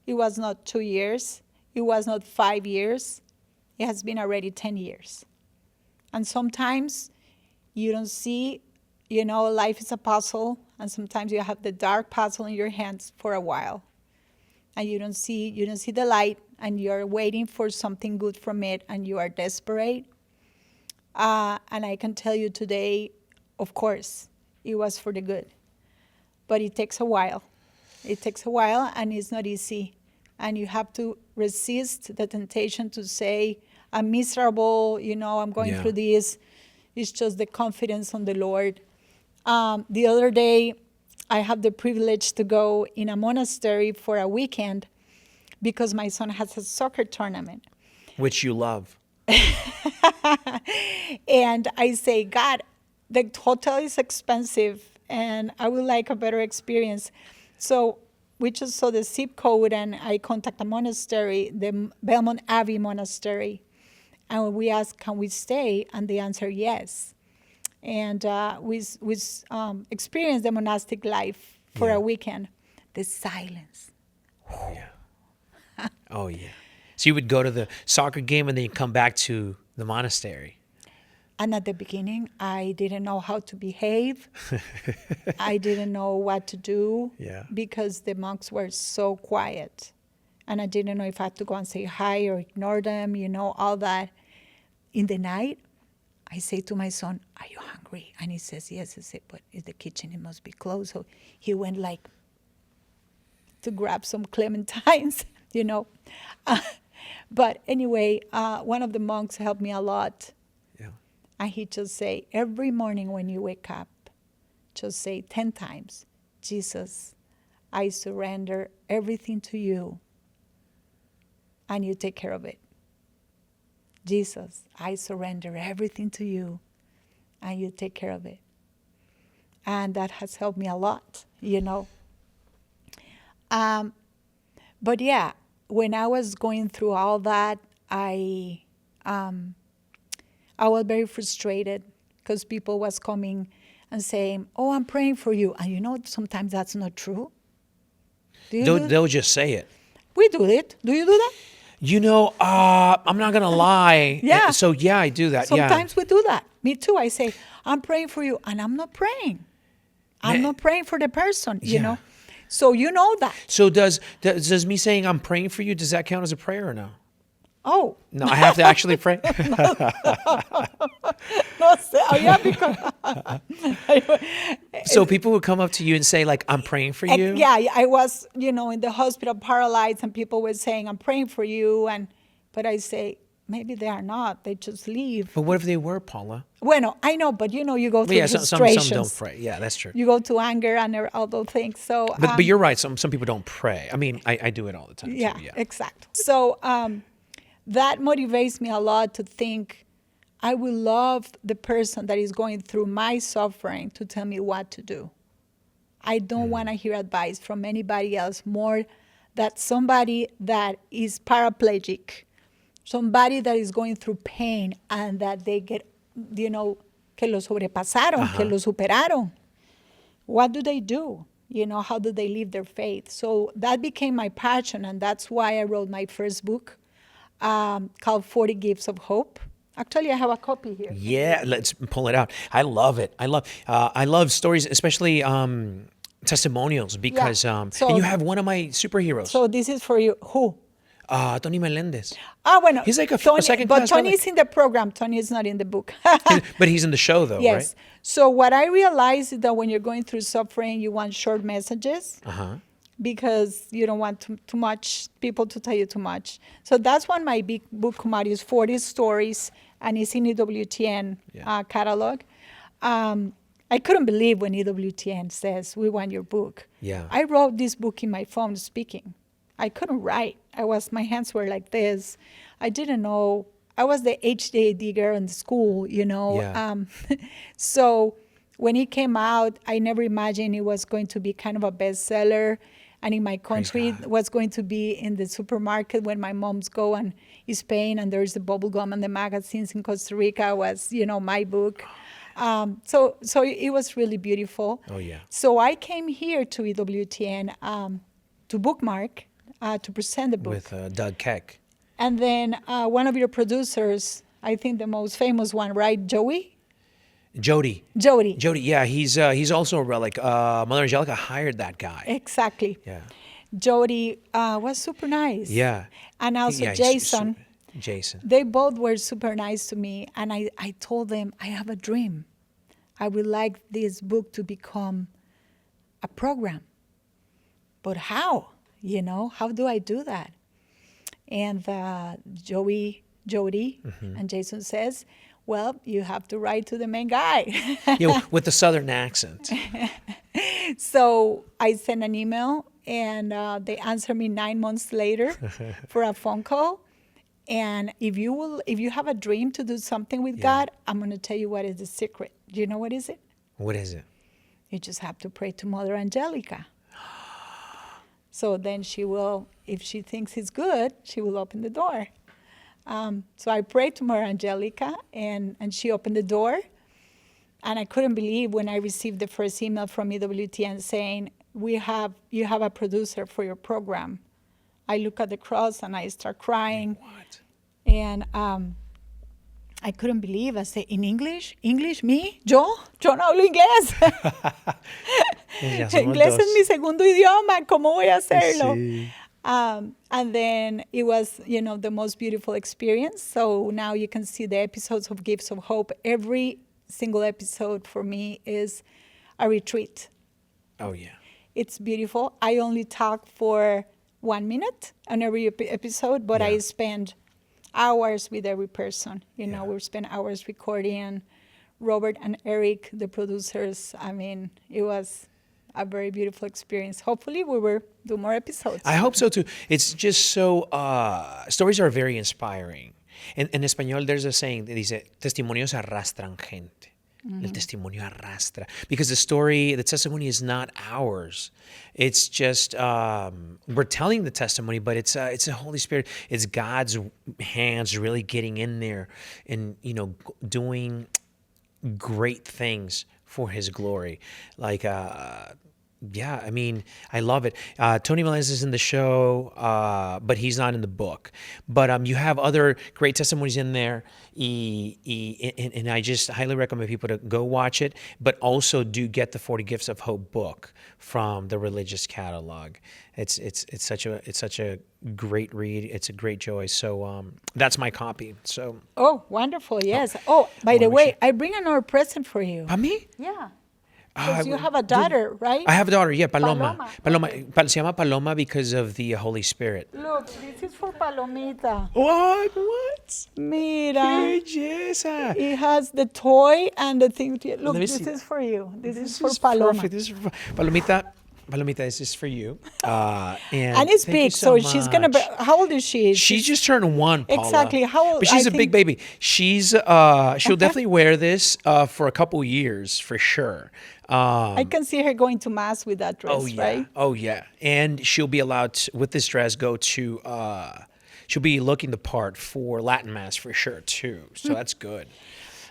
It was not 2 years. It was not 5 years. It has been already 10 years. And sometimes you don't see, life is a puzzle, and sometimes you have the dark puzzle in your hands for a while. And you don't see the light, and you're waiting for something good from it, and you are desperate. And I can tell you today, of course, it was for the good. But it takes a while. It takes a while, and it's not easy. And you have to resist the temptation to say, I'm miserable, I'm going through this. It's just the confidence on the Lord. The other day, I had the privilege to go in a monastery for a weekend because my son has a soccer tournament. Which you love. And I say, God, the hotel is expensive, and I would like a better experience. So we just saw the zip code, and I contact a monastery, the Belmont Abbey Monastery. And we asked, can we stay? And they answered yes. And we experienced the monastic life for a weekend. The silence. Oh, yeah. Oh, yeah. So you would go to the soccer game and then you come back to the monastery. And at the beginning, I didn't know how to behave. I didn't know what to do because the monks were so quiet. And I didn't know if I had to go and say hi or ignore them, all that. In the night, I say to my son, are you hungry? And he says, yes. I say, but in the kitchen, it must be closed. So he went to grab some clementines, But anyway, one of the monks helped me a lot. Yeah. And he just say, every morning when you wake up, just say 10 times, Jesus, I surrender everything to you, and you take care of it. Jesus, I surrender everything to you, and you take care of it. And that has helped me a lot, you know. But yeah, when I was going through all that, I was very frustrated because people was coming and saying, "Oh, I'm praying for you," and you know, sometimes that's not true. Do you do that? They'll just say it. We do it. Do you do that? You know, I'm not gonna lie. Yeah. So yeah, I do that. Sometimes we do that. Me too. I say, "I'm praying for you," and I'm not praying. I'm not praying for the person, you Yeah. know. So you know that. So does me saying I'm praying for you, does that count as a prayer or no? Oh, No, I have to actually pray. no sé. Oh, yeah, because So people would come up to you and say like, I'm praying for you. yeah, I was, you know, in the hospital paralyzed, and people were saying, "I'm praying for you," but I say, maybe they are not. They just leave. But what if they were, Paula? Bueno, I know, but you know, you go But through yeah, some frustrations. don't pray. Yeah, that's true. You go to anger and all those things. So, But you're right. Some people don't pray. I mean, I do it all the time. yeah, too, yeah. exactly. So that motivates me a lot to think I will love the person that is going through my suffering to tell me what to do. I don't want to hear advice from anybody else more than somebody that is paraplegic, somebody that is going through pain and that they get, you know, que lo sobrepasaron, que lo superaron. What do they do? You know, how do they live their faith? So that became my passion, and that's why I wrote my first book called 40 Gifts of Hope. Actually, I have a copy here. Yeah, let's pull it out. I love it. I love stories, especially testimonials, because So- and you have one of my superheroes, So this is for you. Who? Tony Melendez. Bueno. He's like a Tony, second but class Tony relic. is in the program. Tony is not in the book. But he's in the show though, Yes. right? So what I realized is that when you're going through suffering, you want short messages because you don't want too much people to tell you too much. So that's when my big book come out is 40 stories, and it's in EWTN catalog. I couldn't believe when EWTN says, "We want your book." Yeah. I wrote this book in my phone speaking. I couldn't write. My hands were like this. I didn't know. I was the HDAD girl in the school, you know. Yeah. So when it came out, I never imagined it was going to be kind of a bestseller. And in my country, God. it was going to be in the supermarket when my moms go and is Spain, and there's the bubble gum and the magazines in Costa Rica was, you know, my book. So it was really beautiful. Oh, yeah. So I came here to EWTN to bookmark, to present the book. With Doug Keck. And then one of your producers, I think the most famous one, right? Jody, Jody, yeah, he's also a relic. Mother Angelica hired that guy. exactly. Yeah. Jody was super nice. Yeah. And also Yeah, Jason. Jason. They both were super nice to me. And I told them, I have a dream. I would like this book to become a program. But how? You know, how do I do that? And Jody and Jason says, well, you have to write to the main guy. Yeah, with the southern accent. So I sent an email, and they answered me 9 months later for a phone call. And if you have a dream to do something with God, I'm going to tell you what is the secret. Do you know what is it? What is it? You just have to pray to Mother Angelica. So then she will, if she thinks it's good, she will open the door. So I prayed to Mother Angelica, and she opened the door. And I couldn't believe when I received the first email from EWTN saying, you have a producer for your program. I look at the cross and I start crying. What? And I couldn't believe. I said, in English? English? ¿Me? ¿Yo? Yo no hablo inglés. Ya somos Inglés dos. es mi segundo idioma. ¿Cómo voy a hacerlo? Sí. And then it was, the most beautiful experience. So now you can see the episodes of Gifts of Hope. Every single episode for me is a retreat. Oh, yeah. It's beautiful. I only talk for 1 minute on every episode, but I spend hours with every person. We spend hours recording. And Robert and Eric, the producers, it was a very beautiful experience. Hopefully we will do more episodes. I hope so too. It's just so, stories are very inspiring. In español, there's a saying that dice, testimonios arrastran gente. El testimonio arrastra. Because the testimony is not ours. It's just, we're telling the testimony, but it's the Holy Spirit. It's God's hands really getting in there and, doing great things for his glory. Like, yeah, I mean, I love it. Tony Melendez is in the show, but he's not in the book. But you have other great testimonies in there, and I just highly recommend people to go watch it, but also do get the 40 Gifts of Hope book from the Religious Catalog. It's such a great read. It's a great joy. So that's my copy. So. Oh, wonderful! Yes. Oh, by the way, I bring another present for you. ¿A mí? Yeah. Because you have a daughter, right? I have a daughter, yeah, Paloma. Paloma. Se llama Paloma because of the Holy Spirit. Look, this is for Palomita. What? Mira. ¡Qué belleza! It has the toy and the thing. Look, me this see. is for you. This is for Paloma. Perfect. This is for Palomita, this is for you. And it's thank you big, so she's going to be. much. How old is she? She just turned 1, Paula. Exactly. How old? But she's I a big think- baby. She'll definitely wear this for a couple years for sure. I can see her going to mass with that dress, Oh yeah. right? Oh yeah. And she'll be allowed to, with this dress, go to. She'll be looking the part for Latin Mass for sure too. So that's good.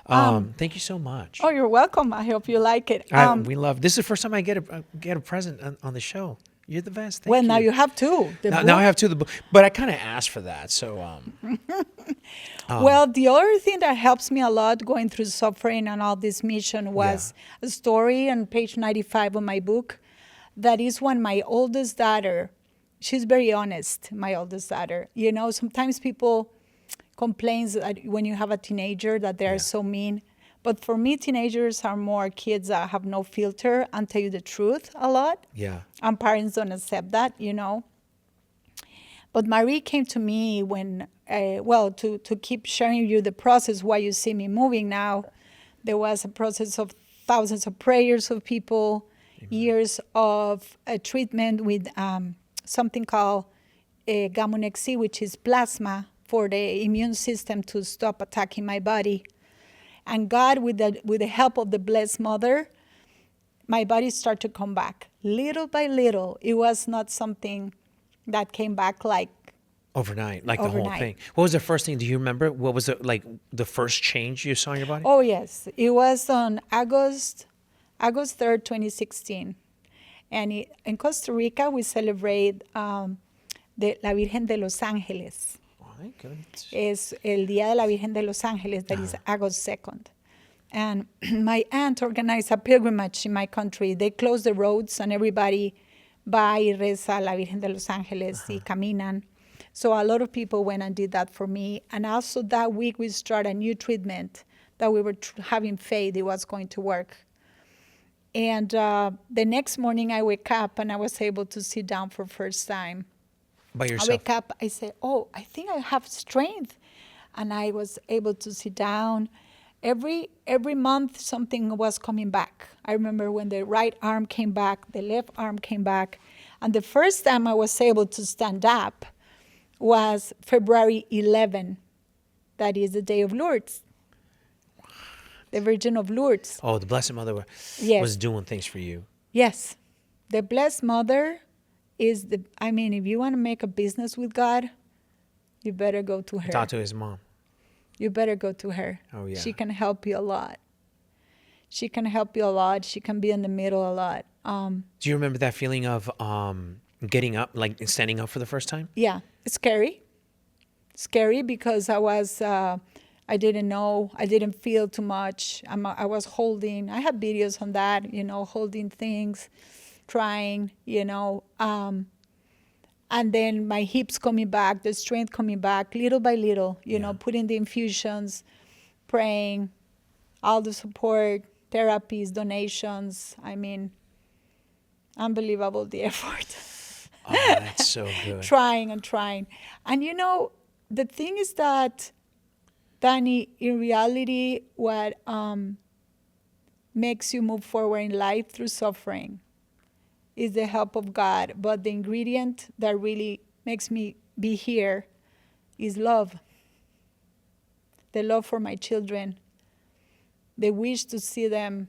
Thank you so much. Oh, you're welcome. I hope you like it. We love. This is the first time I get a present on the show. You're the best. Thank well, you. now you have two. The Now I book. have 2 of the book, but I kind of asked for that. So Well, the other thing that helps me a lot going through suffering and all this mission was a story on page 95 of my book. That is when my oldest daughter, she's very honest, my oldest daughter. Sometimes people complain that when you have a teenager that they're so mean. But for me, teenagers are more kids that have no filter and tell you the truth a lot. yeah. And parents don't accept that. But Marie came to me when, to keep sharing you the process why you see me moving now. There was a process of thousands of prayers of people, years of treatment with something called Gamunexi, which is plasma for the immune system to stop attacking my body. And God, with the help of the Blessed Mother, my body started to come back little by little. It was not something that came back like Overnight, like the whole Overnight. thing. What was the first thing? Do you remember? What was it like? The first change you saw in your body? Oh, yes. It was on August 3rd, 2016. And in Costa Rica, we celebrate La Virgen de los Ángeles. My goodness. Es el Día de la Virgen de los Ángeles, that is August 2nd. And my aunt organized a pilgrimage in my country. They closed the roads and everybody va y reza a la Virgen de los Ángeles y caminan. So a lot of people went and did that for me. And also that week we started a new treatment that we were having faith it was going to work. And the next morning I wake up and I was able to sit down for first time. By I yourself? wake up, I say, oh, I think I have strength. And I was able to sit down. Every month something was coming back. I remember when the right arm came back, the left arm came back. And the first time I was able to stand up was February 11. That is the day of Lourdes. The Virgin of Lourdes. Oh, the Blessed Mother Yes. was doing things for you. Yes. The Blessed Mother is if you want to make a business with God, you better go to her. Talk to his mom. You better go to her. Oh, yeah. She can help you a lot. She can help you a lot. She can be in the middle a lot. Do you remember that feeling of getting up, like standing up for the first time? Yeah, it's scary. Scary because I didn't know, I didn't feel too much. I was holding, I had videos on that, holding things, trying, and then my hips coming back, the strength coming back, little by little, putting the infusions, praying, all the support, therapies, donations. Unbelievable the effort. Oh, that's so good. Trying and trying. And the thing is that, Danny, in reality, what makes you move forward in life through suffering is the help of God. But the ingredient that really makes me be here is love. The love for my children. the wish to see them,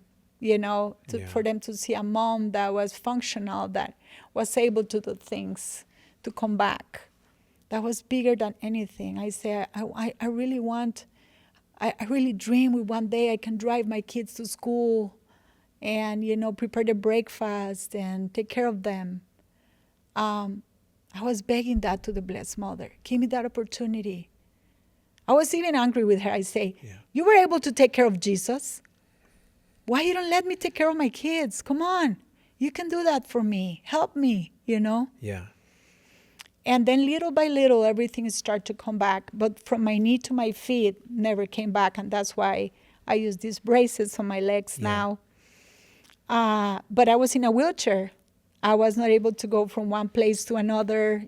for them to see a mom that was functional, that was able to do things, to come back. That was bigger than anything. I say, I really want, I really dream with one day I can drive my kids to school and, prepare the breakfast and take care of them. I was begging that to the Blessed Mother. Give me that opportunity. I was even angry with her. I say, you were able to take care of Jesus. Why you don't let me take care of my kids? Come on. You can do that for me. Help me, Yeah. And then little by little, everything started to come back. But from my knee to my feet, never came back. And that's why I use these braces on my legs now. But I was in a wheelchair. I was not able to go from one place to another,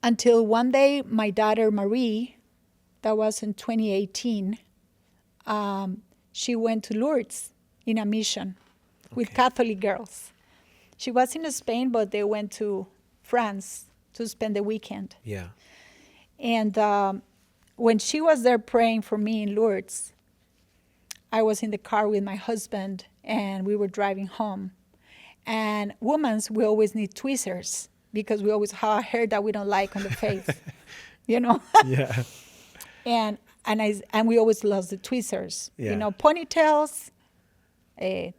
until one day my daughter Marie, that was in 2018, she went to Lourdes in a mission with Catholic girls. She was in Spain, but they went to France to spend the weekend. Yeah. And when she was there praying for me in Lourdes, I was in the car with my husband, and we were driving home. And women, we always need tweezers because we always have hair that we don't like on the face, Yeah. And we always lost the tweezers, ponytails,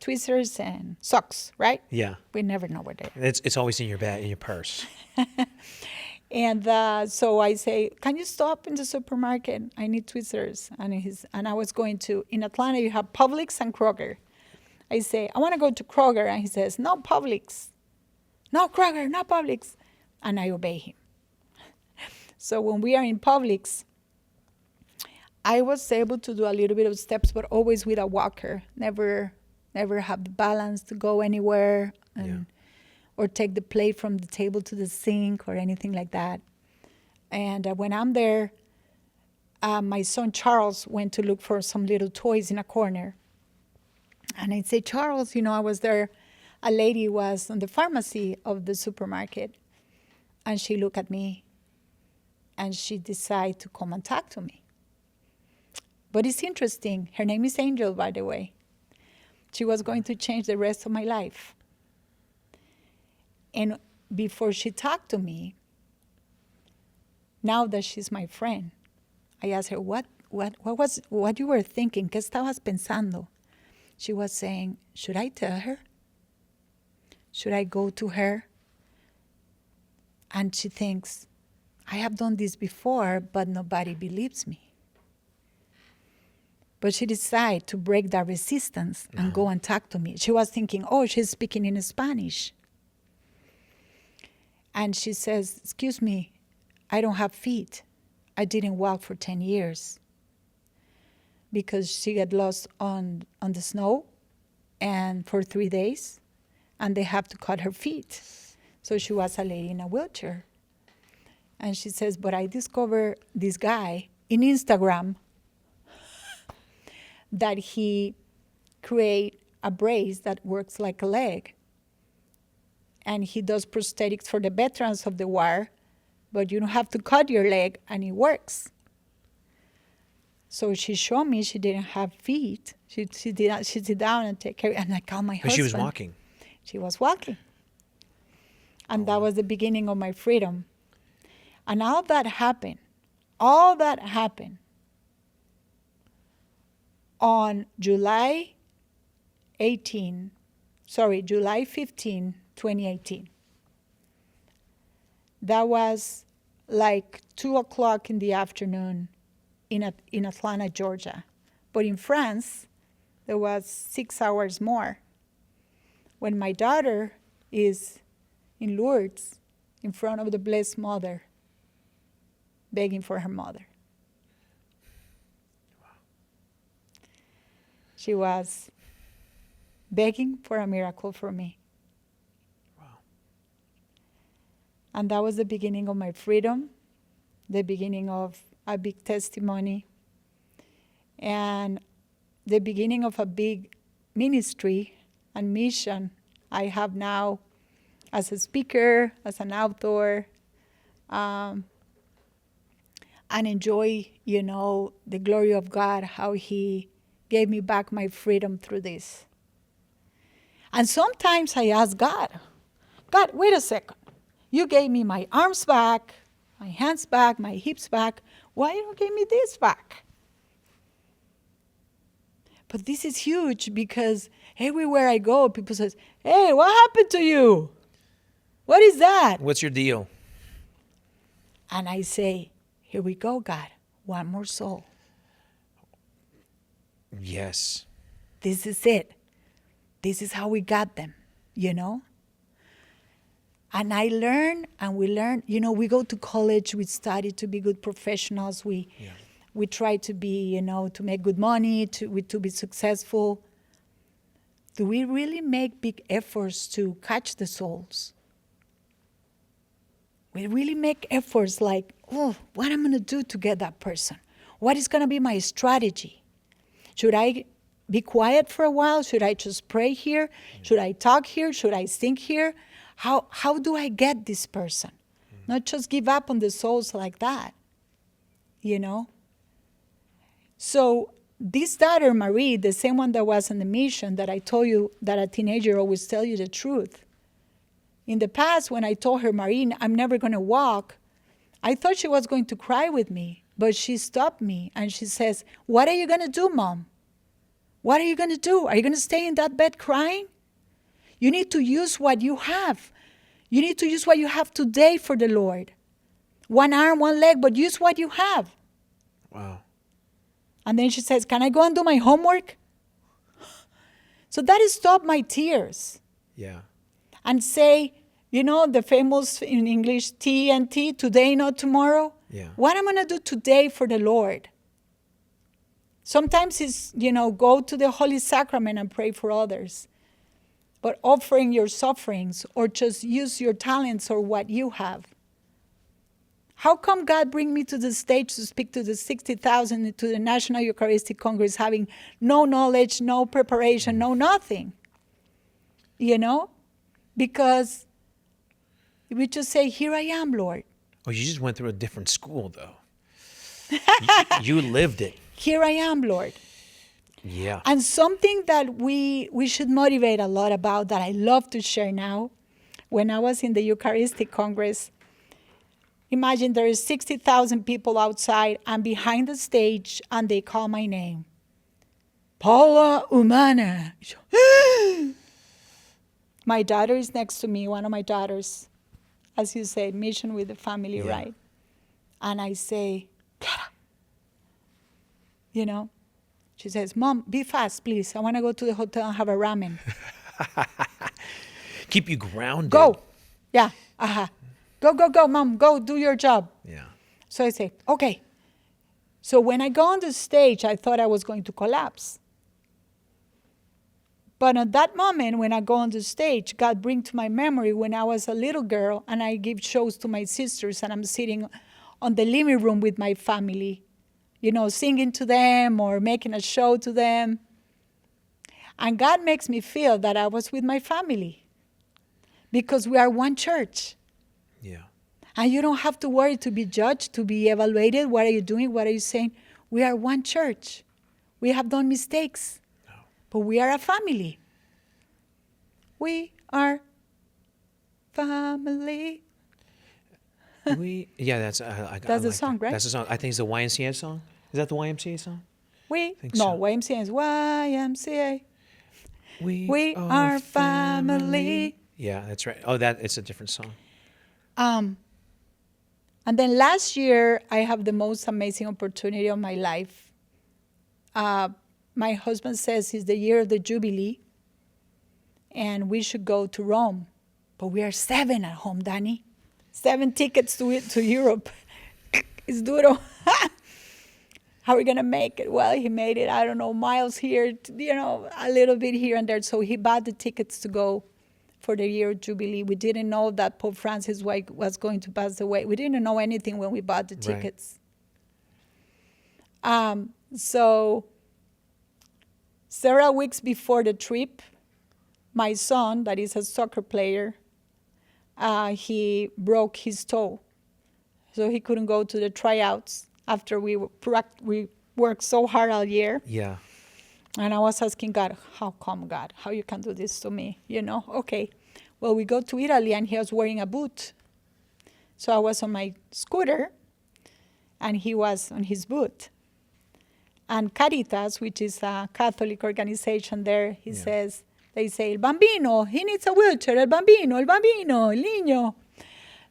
tweezers, and socks, right? Yeah. We never know where they are. It's always in your bag, in your purse. And so I say, can you stop in the supermarket? I need tweezers. And I was going to, in Atlanta, you have Publix and Kroger. I say, I want to go to Kroger. And he says, no Publix. No Kroger, no Publix. And I obey him. So when we are in Publix, I was able to do a little bit of steps, but always with a walker. Never have the balance to go anywhere. Or take the plate from the table to the sink or anything like that. And when I'm there, my son Charles went to look for some little toys in a corner. And I say, Charles, I was there. A lady was in the pharmacy of the supermarket. And she looked at me. And she decided to come and talk to me. But it's interesting. Her name is Angel, by the way. She was going to change the rest of my life. And before she talked to me, now that she's my friend, I asked her, what you were thinking? ¿Qué estabas pensando? She was saying, should I tell her? Should I go to her? And she thinks, I have done this before, but nobody believes me. But she decided to break that resistance and go and talk to me. She was thinking, oh, she's speaking in Spanish. And she says, excuse me, I don't have feet. I didn't walk for 10 years. Because she got lost on the snow and for 3 days, and they have to cut her feet. So she was a lady in a wheelchair. And she says, but I discovered this guy in Instagram that he create a brace that works like a leg. And he does prosthetics for the veterans of the war, but you don't have to cut your leg, and it works. So she showed me she didn't have feet. She sit down and take care, and I called my husband. But she was walking. She was walking. And that was the beginning of my freedom. And all that happened on July 15, 2018. That was like 2 o'clock in the afternoon in Atlanta, Georgia. But in France, there was 6 hours more. When my daughter is in Lourdes, in front of the Blessed Mother, begging for her mother. Wow. She was begging for a miracle for me. Wow. And that was the beginning of my freedom, the beginning of a big testimony, and the beginning of a big ministry and mission I have now as a speaker, as an author. and enjoy, the glory of God, how he gave me back my freedom through this. And sometimes I ask God, wait a second. You gave me my arms back, my hands back, my hips back. Why you don't give me this back? But this is huge because everywhere I go, people say, hey, what happened to you? What is that? What's your deal? And I say, here we go, God. One more soul. Yes. This is it. This is how we got them, And I learn, and we learn. We go to college, we study to be good professionals. We try to be, to make good money, to be successful. Do we really make big efforts to catch the souls? We really make efforts like, what am I going to do to get that person? What is going to be my strategy? Should I be quiet for a while? Should I just pray here? Should I talk here? Should I sing here? How do I get this person? Not just give up on the souls like that, So this daughter, Marie, the same one that was on the mission that I told you that a teenager always tell you the truth. In the past, when I told her, Marie, I'm never going to walk, I thought she was going to cry with me, but she stopped me and she says, what are you going to do, Mom? What are you going to do? Are you going to stay in that bed crying? You need to use what you have. You need to use what you have today for the Lord. One arm, one leg, but use what you have. Wow. And then she says, can I go and do my homework? So that stopped my tears. Yeah. And say, the famous in English, TNT, today, not tomorrow. Yeah. What am I going to do today for the Lord? Sometimes it's, go to the Holy Sacrament and pray for others. But offering your sufferings or just use your talents or what you have. How come God bring me to the stage to speak to the 60,000 to the National Eucharistic Congress having no knowledge, no preparation, no nothing? Because we just say, here I am, Lord. Oh, you just went through a different school, though. You lived it. Here I am, Lord. Yeah. And something that we should motivate a lot about that I love to share now, when I was in the Eucharistic Congress, imagine there is 60,000 people outside and behind the stage, and they call my name. Paula Umana. My daughter is next to me, one of my daughters, as you say, mission with the family, right? And I say, Clara. She says, Mom, be fast, please. I want to go to the hotel and have a ramen. Keep you grounded. Go. Yeah. Go, Mom. Go do your job. Yeah. So I say, okay. So when I go on the stage, I thought I was going to collapse. But at that moment, when I go on the stage, God brings to my memory when I was a little girl and I give shows to my sisters and I'm sitting on the living room with my family, singing to them or making a show to them. And God makes me feel that I was with my family because we are one church. Yeah. And you don't have to worry to be judged, to be evaluated. What are you doing? What are you saying? We are one church. We have done mistakes. But we are a family. We are family. That's the song, right? That's the song. I think it's the YMCA song. Is that the YMCA song? YMCA is YMCA. We are family. Yeah, that's right. Oh, it's a different song. And then last year, I have the most amazing opportunity of my life. My husband says it's the year of the Jubilee, and we should go to Rome. But we are 7 at home, Danny. 7 tickets to Europe. It's duro. How are we going to make it? Well, he made it, I don't know, miles here, a little bit here and there. So he bought the tickets to go for the year of Jubilee. We didn't know that Pope Francis was going to pass away. We didn't know anything when we bought the tickets. Right. So several weeks before the trip, my son, that is a soccer player, he broke his toe. So he couldn't go to the tryouts. after we worked so hard all year. Yeah. And I was asking God, how come, God? How you can do this to me? Okay. Well, we go to Italy, and he was wearing a boot. So I was on my scooter, and he was on his boot. And Caritas, which is a Catholic organization there, they say, el bambino, he needs a wheelchair, el bambino, el niño.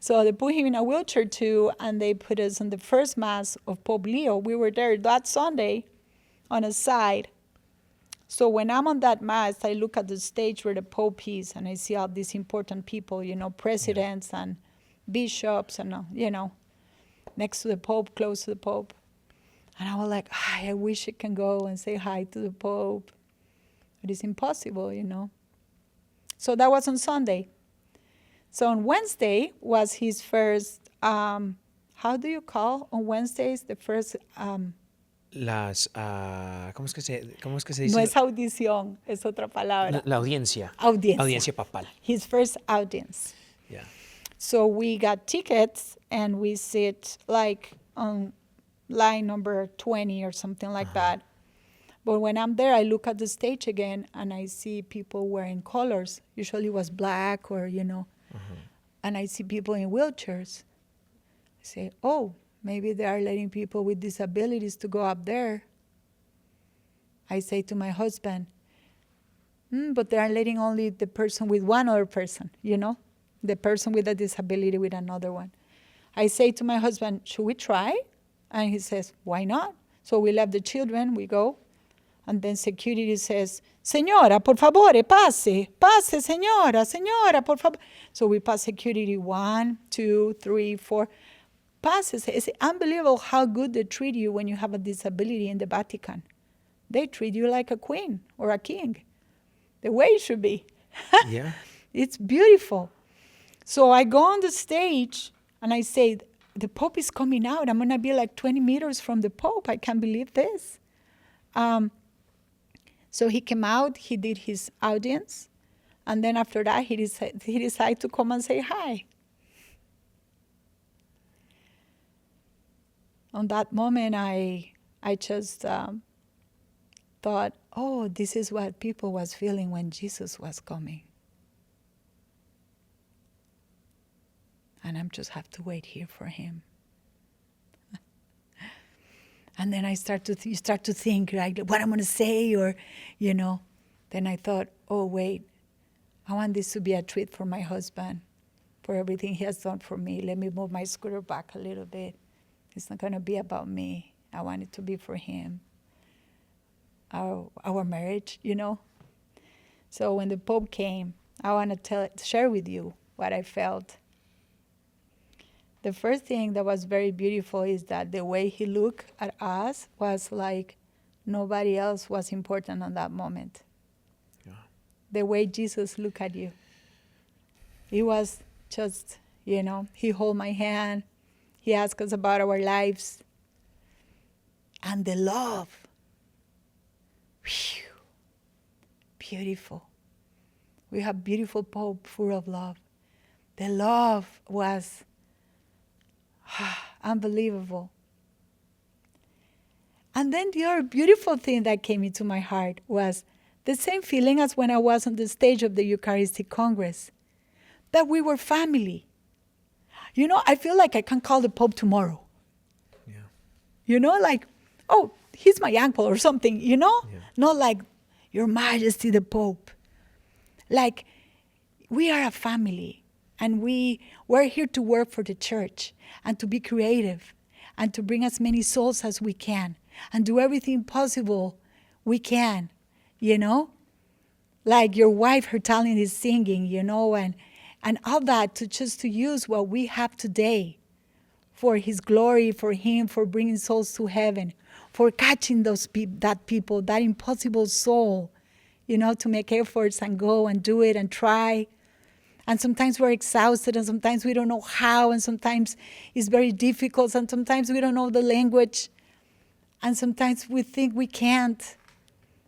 So they put him in a wheelchair too, and they put us in the first Mass of Pope Leo. We were there that Sunday on a side. So when I'm on that Mass, I look at the stage where the Pope is, and I see all these important people, presidents and bishops, and, next to the Pope, close to the Pope. And I was like, I wish I can go and say hi to the Pope. But it's impossible, So that was on Sunday. So on Wednesday was his first, how do you call on Wednesdays the first? ¿Cómo es que se dice? No es audición, es otra palabra. La audiencia. Audiencia Papal. His first audience. Yeah. So we got tickets, and we sit like on line number 20 or something like that. But when I'm there, I look at the stage again, and I see people wearing colors. Usually it was black or, and I see people in wheelchairs. I say, oh, maybe they are letting people with disabilities to go up there. I say to my husband, but they are letting only the person with one other person, the person with a disability with another one. I say to my husband, should we try? And he says, why not? So we left the children, we go. And then security says, señora, por favor, pase, señora, por favor. So we pass security 1, 2, 3, 4. Passes. It's unbelievable how good they treat you when you have a disability in the Vatican. They treat you like a queen or a king, the way it should be. Yeah. It's beautiful. So I go on the stage, and I say, the Pope is coming out. I'm going to be like 20 meters from the Pope. I can't believe this. So he came out, he did his audience, and then after that, he decided to come and say hi. On that moment, I just thought, oh, this is what people was feeling when Jesus was coming. And I just have to wait here for him. And then you start to think, like, what I'm going to say, or, Then I thought, oh, wait, I want this to be a treat for my husband, for everything he has done for me. Let me move my scooter back a little bit. It's not going to be about me. I want it to be for him. Our marriage, So when the Pope came, I want to share with you what I felt. The first thing that was very beautiful is that the way he looked at us was like nobody else was important on that moment. Yeah. The way Jesus looked at you. It was just, he held my hand. He asked us about our lives. And the love. Whew, beautiful. We have beautiful Pope full of love. The love was unbelievable. And then the other beautiful thing that came into my heart was the same feeling as when I was on the stage of the Eucharistic Congress, that we were family. I feel like I can call the Pope tomorrow. Yeah. Like, oh, he's my uncle or something, Yeah. Not like, Your Majesty the Pope. Like, we are a family, and we're here to work for the church and to be creative and to bring as many souls as we can and do everything possible we can, Like your wife, her talent is singing, and all that to use what we have today for his glory, for him, for bringing souls to heaven, for catching that people, that impossible soul, to make efforts and go and do it and try. And sometimes we're exhausted, and sometimes we don't know how, and sometimes it's very difficult, and sometimes we don't know the language, and sometimes we think we can't,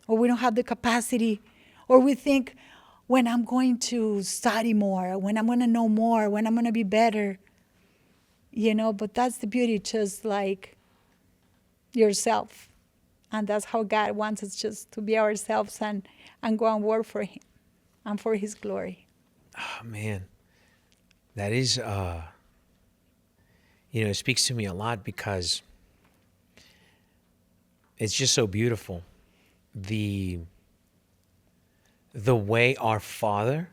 or we don't have the capacity, or we think, when I'm going to study more, when I'm going to know more, when I'm going to be better, But that's the beauty, just like yourself. And that's how God wants us, just to be ourselves and go and work for Him and for His glory. Oh, man. That is, it speaks to me a lot because it's just so beautiful. The way our Father,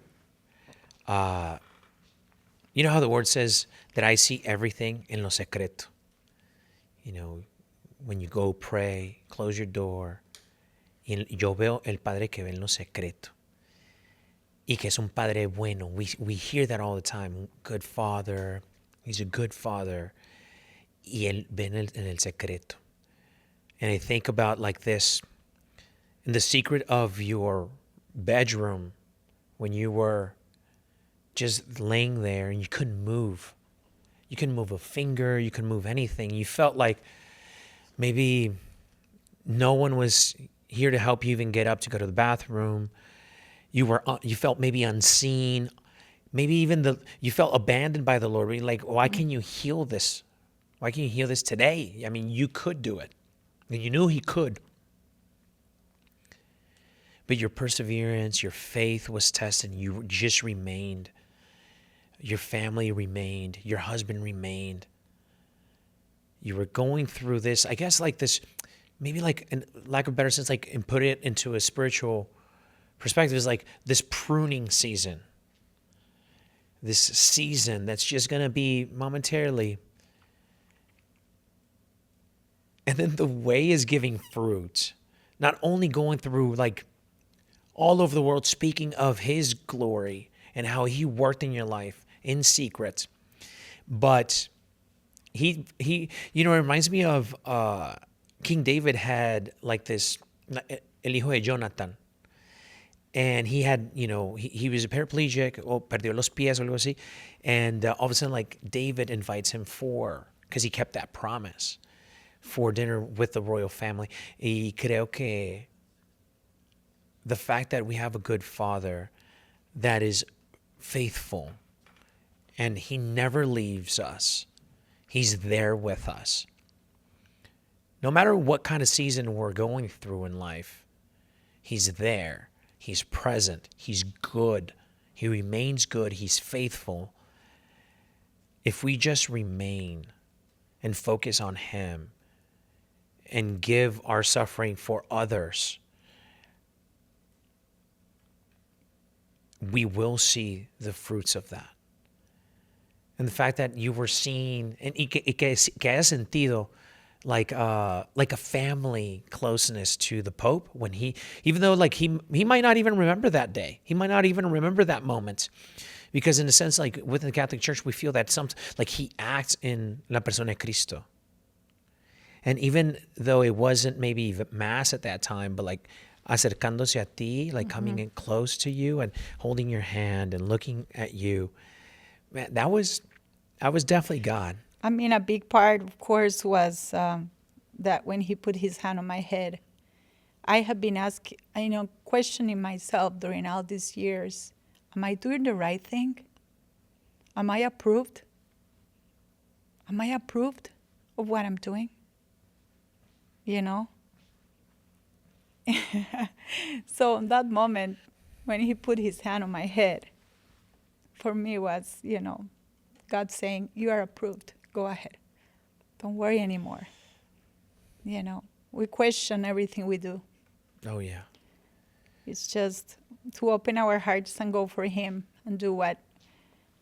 you know how the word says that I see everything en lo secreto. When you go pray, close your door. Y yo veo el Padre que ve en lo secreto. Y que es un Padre bueno. We hear that all the time. Good Father. He's a good Father. Y Él ve en el secreto. And I think about like this. In the secret of your bedroom, when you were just laying there and you couldn't move. You couldn't move a finger. You couldn't move anything. You felt like maybe no one was here to help you even get up to go to the bathroom. You felt maybe unseen. Maybe even you felt abandoned by the Lord. You're like, why can you heal this? Why can you heal this today? I mean, you could do it. And you knew He could. But your perseverance, your faith was tested. You just remained. Your family remained. Your husband remained. You were going through this, I guess like this, maybe like, in lack of a better sense, like, and put it into a spiritual perspective, is like this pruning season. This season that's just going to be momentarily. And then the way is giving fruit. Not only going through like all over the world speaking of His glory and how He worked in your life in secret, but he it reminds me of King David had like this el hijo de Jonathan, and he had he was a paraplegic, o perdió los pies o algo así, and all of a sudden like David invites him because he kept that promise, for dinner with the royal family. Y creo que the fact that we have a good Father that is faithful and He never leaves us. He's there with us. No matter what kind of season we're going through in life, He's there. He's present. He's good. He remains good. He's faithful. If we just remain and focus on Him and give our suffering for others, we will see the fruits of that. And the fact that you were seen, and que haya sentido like a family closeness to the Pope, when even though like he might not even remember that day, he might not even remember that moment, because in a sense, like within the Catholic Church, we feel that like He acts in la persona de Cristo. And even though it wasn't maybe Mass at that time, but like acercándose a ti, like coming in close to you and holding your hand and looking at you, man, that was definitely God. I mean, a big part, of course, was that when He put His hand on my head, I have been questioning myself during all these years, am I doing the right thing? Am I approved? Am I approved of what I'm doing? So in that moment, when He put His hand on my head, for me was, God saying, you are approved. Go ahead. Don't worry anymore. We question everything we do. Oh, yeah. It's just to open our hearts and go for Him and do what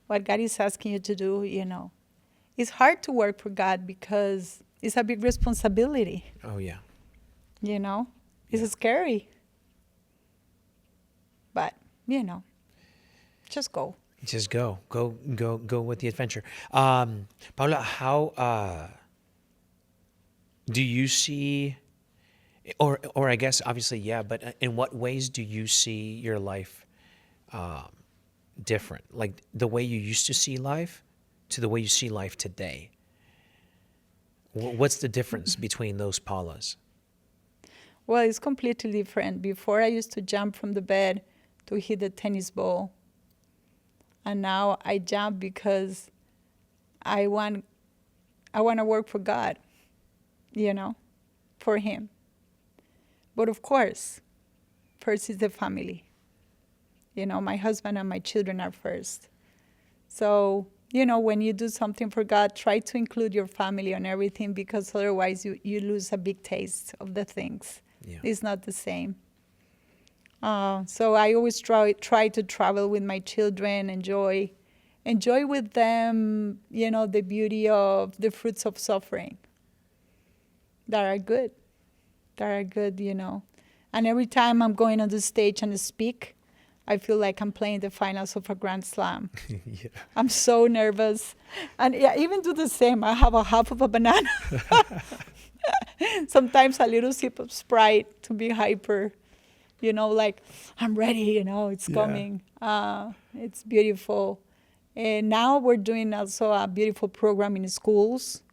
God is asking you to do, It's hard to work for God because it's a big responsibility. Oh, yeah. It's scary. But, just go. Just go with the adventure. Paula, how do you see, or I guess obviously, yeah, but in what ways do you see your life different? Like the way you used to see life to the way you see life today. What's the difference between those Paulas? Well, it's completely different. Before, I used to jump from the bed to hit the tennis ball. And now I jump because I want to work for God, for him. But of course, first is the family. My husband and my children are first. So, when you do something for God, try to include your family on everything, because otherwise you lose a big taste of the things. Yeah. It's not the same. So I always try to travel with my children, enjoy with them, the beauty of the fruits of suffering that are good, And every time I'm going on the stage and speak, I feel like I'm playing the finals of a Grand Slam. Yeah. I'm so nervous. And I even do the same. I have a half of a banana. Sometimes a little sip of Sprite to be hyper. Like, I'm ready, it's coming. It's beautiful. And now we're doing also a beautiful program in schools,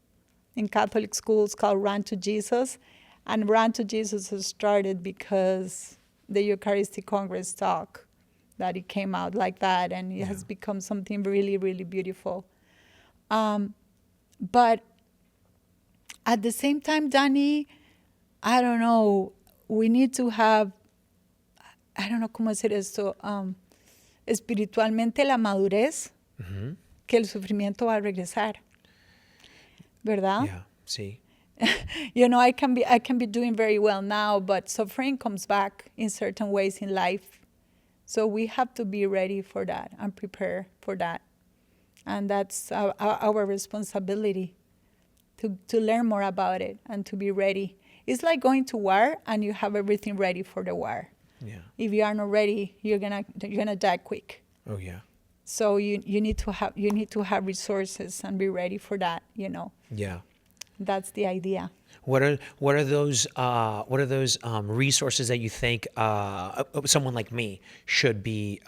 in Catholic schools, called Run to Jesus. And Run to Jesus has started because the Eucharistic Congress talk, that it came out like that, and it has become something really, really beautiful. But at the same time, Danny, I don't know, we need to have, I don't know cómo decir esto, espiritualmente la madurez, que el sufrimiento va a regresar, ¿verdad? Yeah, see. I can be doing very well now, but suffering comes back in certain ways in life. So we have to be ready for that and prepare for that. And that's our responsibility, to learn more about it and to be ready. It's like going to war and you have everything ready for the war. Yeah. If you are not ready, you're gonna die quick. Oh yeah. So you need to have resources and be ready for that. Yeah. That's the idea. What are those resources that you think someone like me should be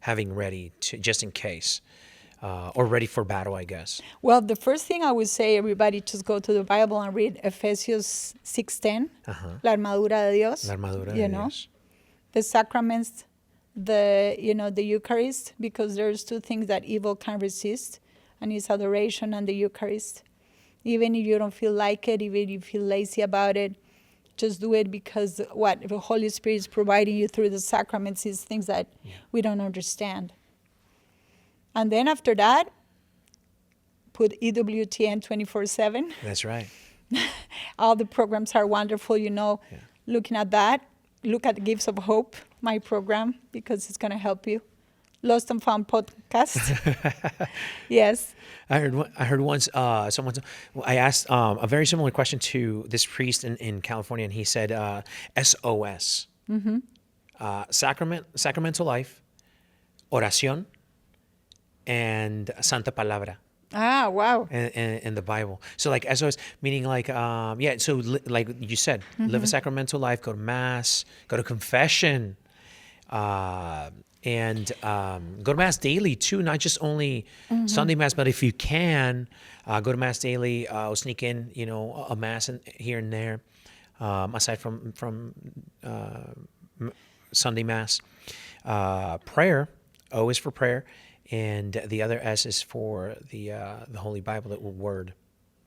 having ready to, just in case, or ready for battle, I guess? Well, the first thing I would say, everybody just go to the Bible and read Ephesians 6:10, La armadura de Dios. La armadura de Dios. The sacraments, the Eucharist, because there's two things that evil can resist, and it's adoration and the Eucharist. Even if you don't feel like it, even if you feel lazy about it, just do it, because what the Holy Spirit is providing you through the sacraments is things that we don't understand. And then after that, put EWTN 24/7. That's right. All the programs are wonderful, Looking at that, look at Gifts of Hope, my program, because it's going to help you. Lost and Found podcast. Yes. I heard once someone. I asked a very similar question to this priest in California, and he said SOS, sacramental life, oración, and Santa Palabra. Ah, wow. In the Bible. So like SOS, meaning like, so like you said, live a sacramental life, go to Mass, go to confession, and go to Mass daily too, not just only Sunday Mass, but if you can, go to Mass daily, sneak in, a Mass here and there, aside from Sunday Mass. Prayer, O is for prayer, and the other S is for the Holy Bible, the Word.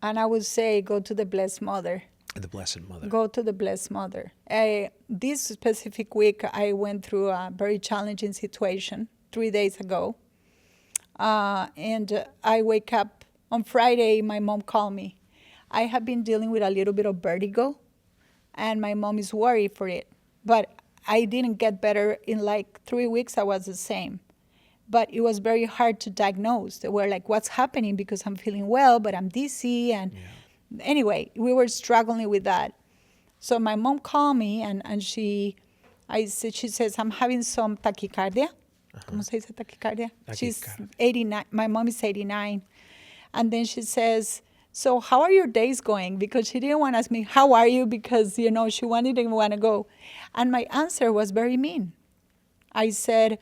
And I would say go to the Blessed Mother. The Blessed Mother. Go to the Blessed Mother. This specific week, I went through a very challenging situation 3 days ago. And I wake up on Friday, my mom called me. I have been dealing with a little bit of vertigo, and my mom is worried for it. But I didn't get better. In like 3 weeks, I was the same. But it was very hard to diagnose. They were like, what's happening? Because I'm feeling well, but I'm dizzy. And anyway, we were struggling with that. So my mom called me, and she says, I'm having some tachycardia. ¿Cómo se dice tachycardia? She's 89. My mom is 89. And then she says, so how are your days going? Because she didn't want to ask me, how are you? Because, she didn't want to go. And my answer was very mean. I said,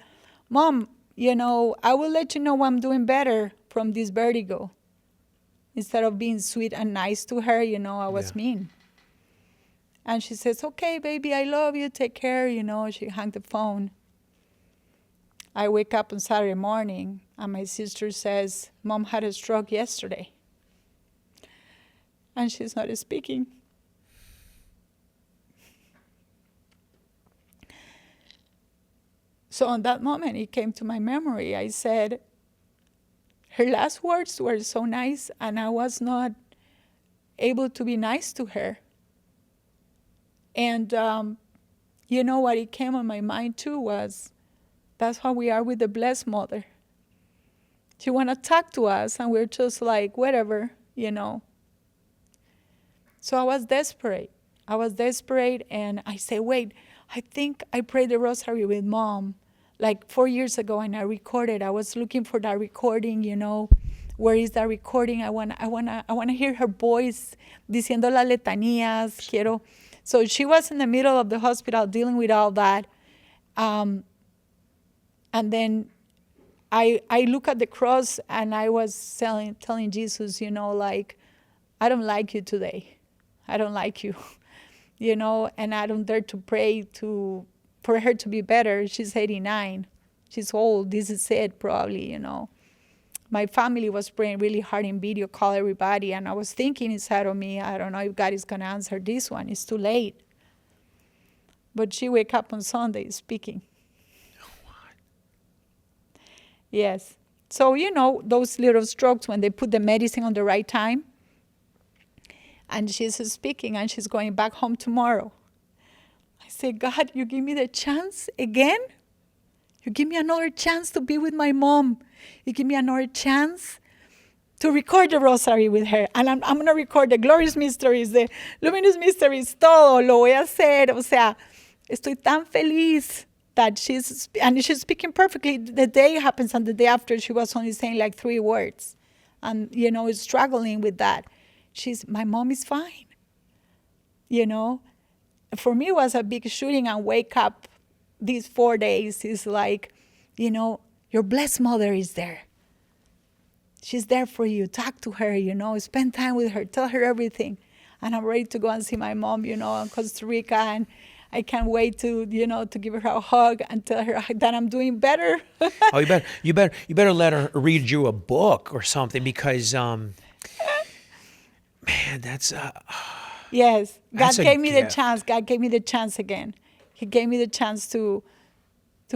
Mom, I will let you know when I'm doing better from this vertigo. Instead of being sweet and nice to her, I was mean. And she says, okay, baby, I love you. Take care. She hung the phone. I wake up on Saturday morning, and my sister says, Mom had a stroke yesterday. And she's not speaking. So on that moment, it came to my memory. I said, her last words were so nice, and I was not able to be nice to her. And you know what it came on my mind too was, that's how we are with the Blessed Mother. She want to talk to us, and we're just like, whatever, you know. So I was desperate. And I say, wait, I think I prayed the rosary with Mom like 4 years ago, and I recorded. I was looking for that recording, you know. Where is that recording? I want to hear her voice diciendo las letanías. Quiero. So she was in the middle of the hospital dealing with all that. And then I look at the cross, and I was telling Jesus, you know, like, I don't like you today. I don't like you, you know, and I don't dare to pray for her to be better. She's 89. She's old. This is it, probably, you know. My family was praying really hard in video call everybody, and I was thinking inside of me, I don't know if God is going to answer this one. It's too late. But she wake up on Sunday speaking. What? Yes. So, you know, those little strokes when they put the medicine on the right time, and she's speaking, and she's going back home tomorrow. I say, God, you give me the chance again? You give me another chance to be with my mom. You give me another chance to record the rosary with her. And I'm going to record the glorious mysteries, the luminous mysteries, todo lo voy a hacer. O sea, estoy tan feliz that she's speaking perfectly. The day happens, and the day after she was only saying like 3 words. And, you know, struggling with that. My mom is fine. You know, for me it was a big shooting, and wake up these 4 days is like, you know, your Blessed Mother is there. She's there for you. Talk to her, you know, spend time with her, tell her everything. And I'm ready to go and see my mom, you know, in Costa Rica, and I can't wait to, you know, to give her a hug and tell her that I'm doing better. Oh, you better let her read you a book or something, because man, that's yes, God a gave me the gift. chance. God gave me the chance again. He gave me the chance to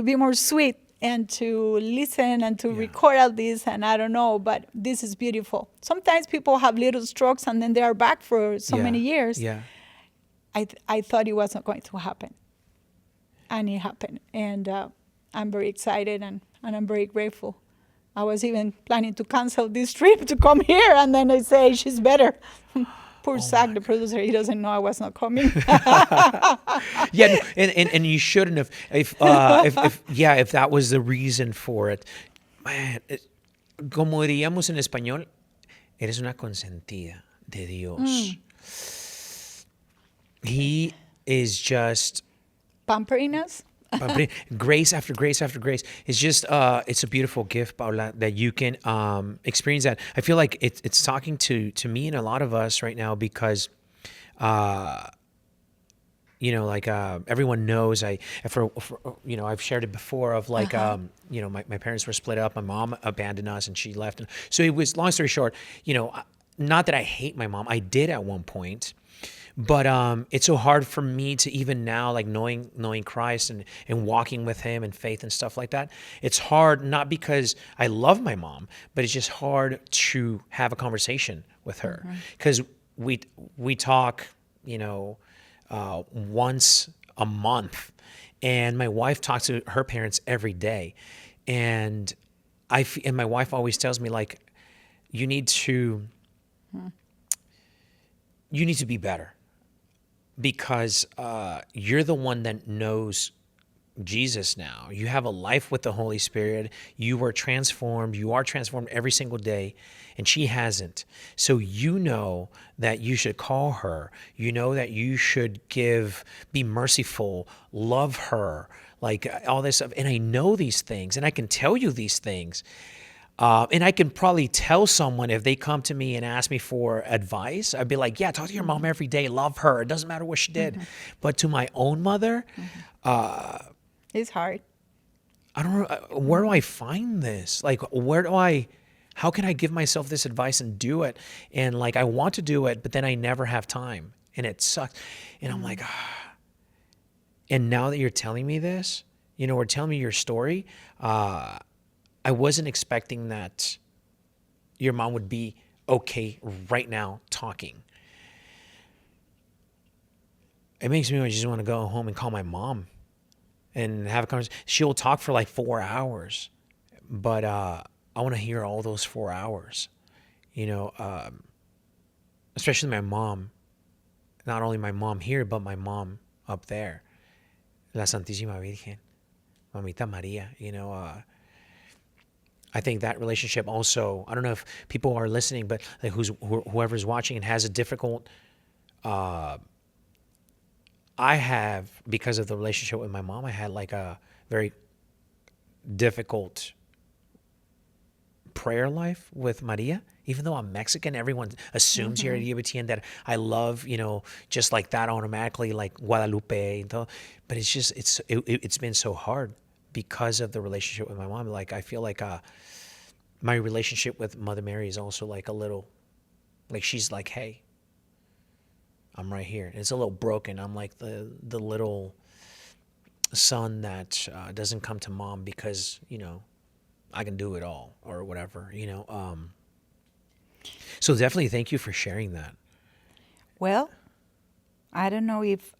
be more sweet and to listen and to record all this, and I don't know, but this is beautiful. Sometimes people have little strokes and then they are back for so many years. Yeah. I thought it wasn't going to happen, and it happened, and I'm very excited, and I'm very grateful. I was even planning to cancel this trip to come here, and then they say she's better. Poor Zach, the producer, he doesn't know I was not coming. Yeah, no, and you shouldn't have. If that was the reason for it, man. Como diríamos en español, eres una consentida de Dios. He is just Pampering us. grace after grace after grace. It's just it's a beautiful gift, Paula, that you can experience that. I feel like it's talking to me and a lot of us right now, because you know, like everyone knows you know, I've shared it before of like you know, my parents were split up, my mom abandoned us and she left, and so it was, long story short, you know, not that I hate my mom, I did at one point. But it's so hard for me to even now, like knowing Christ and walking with him and faith and stuff like that. It's hard, not because I love my mom, but it's just hard to have a conversation with her, because we talk, you know, once a month, and my wife talks to her parents every day, and my wife always tells me, like, you need to be better. Because you're the one that knows Jesus now. You have a life with the Holy Spirit. You are transformed every single day, and she hasn't. So you know that you should call her. You know that you should be merciful, love her, like all this stuff. And I know these things, and I can tell you these things. And I can probably tell someone, if they come to me and ask me for advice, I'd be like, yeah, talk to your mom every day. Love her. It doesn't matter what she did. But to my own mother, it's hard. I don't know. Where do I find this? Like, how can I give myself this advice and do it? And like, I want to do it, but then I never have time, and it sucks. And I'm like, and now that you're telling me this, or telling me your story, I wasn't expecting that your mom would be okay right now talking. It makes me just want to go home and call my mom and have a conversation. She'll talk for like 4 hours, but I want to hear all those 4 hours, especially my mom. Not only my mom here, but my mom up there, La Santísima Virgen, Mamita Maria. I think that relationship also, I don't know if people are listening, but like whoever's watching and has a difficult, I have, because of the relationship with my mom, I had like a very difficult prayer life with Maria. Even though I'm Mexican, everyone assumes here at EWTN that I love, just like that automatically, like Guadalupe. But it's been so hard because of the relationship with my mom. Like I feel like my relationship with Mother Mary is also like a little, like she's like, hey, I'm right here. And it's a little broken. I'm like the little son that doesn't come to mom because, I can do it all or whatever, So definitely thank you for sharing that. Well, I don't know if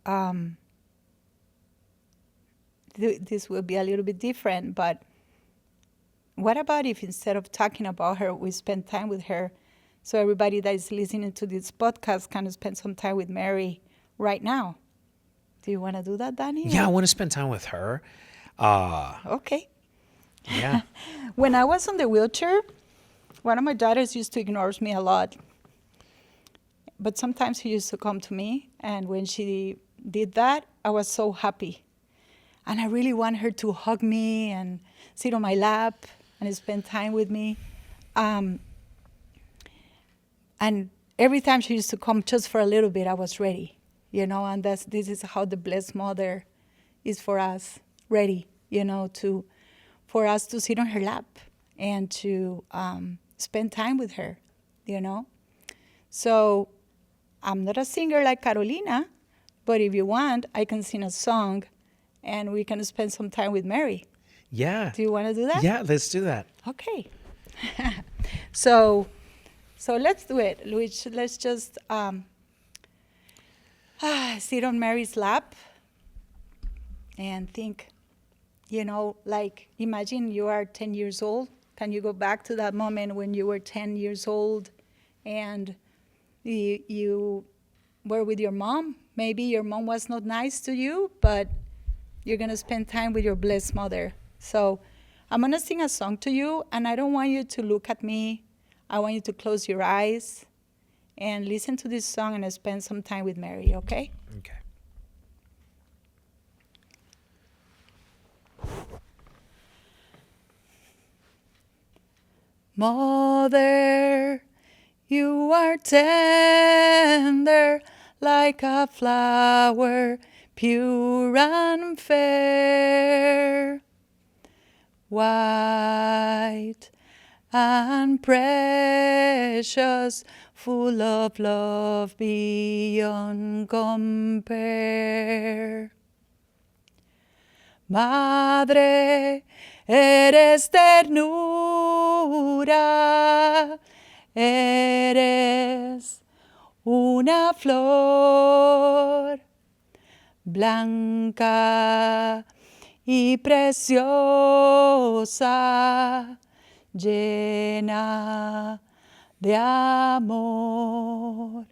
this will be a little bit different, but what about if instead of talking about her, we spend time with her? So everybody that is listening to this podcast can spend some time with Mary right now. Do you want to do that, Danny? Yeah, I want to spend time with her. Okay. Yeah. When I was on the wheelchair, one of my daughters used to ignore me a lot. But sometimes he used to come to me, and when she did that, I was so happy. And I really want her to hug me and sit on my lap and spend time with me. And every time she used to come just for a little bit, I was ready, and this is how the Blessed Mother is for us, ready, for us to sit on her lap and to spend time with her, So I'm not a singer like Carolina, but if you want, I can sing a song and we can spend some time with Mary. Yeah. Do you want to do that? Yeah, let's do that. Okay. So let's do it. Let's just sit on Mary's lap and think, like imagine you are 10 years old. Can you go back to that moment when you were 10 years old and you were with your mom? Maybe your mom was not nice to you, but you're going to spend time with your Blessed Mother. So I'm going to sing a song to you, and I don't want you to look at me. I want you to close your eyes and listen to this song and spend some time with Mary, okay? Okay. Mother, you are tender like a flower, pure and fair, white and precious, full of love beyond compare. Madre, eres ternura, eres una flor blanca y preciosa, llena de amor.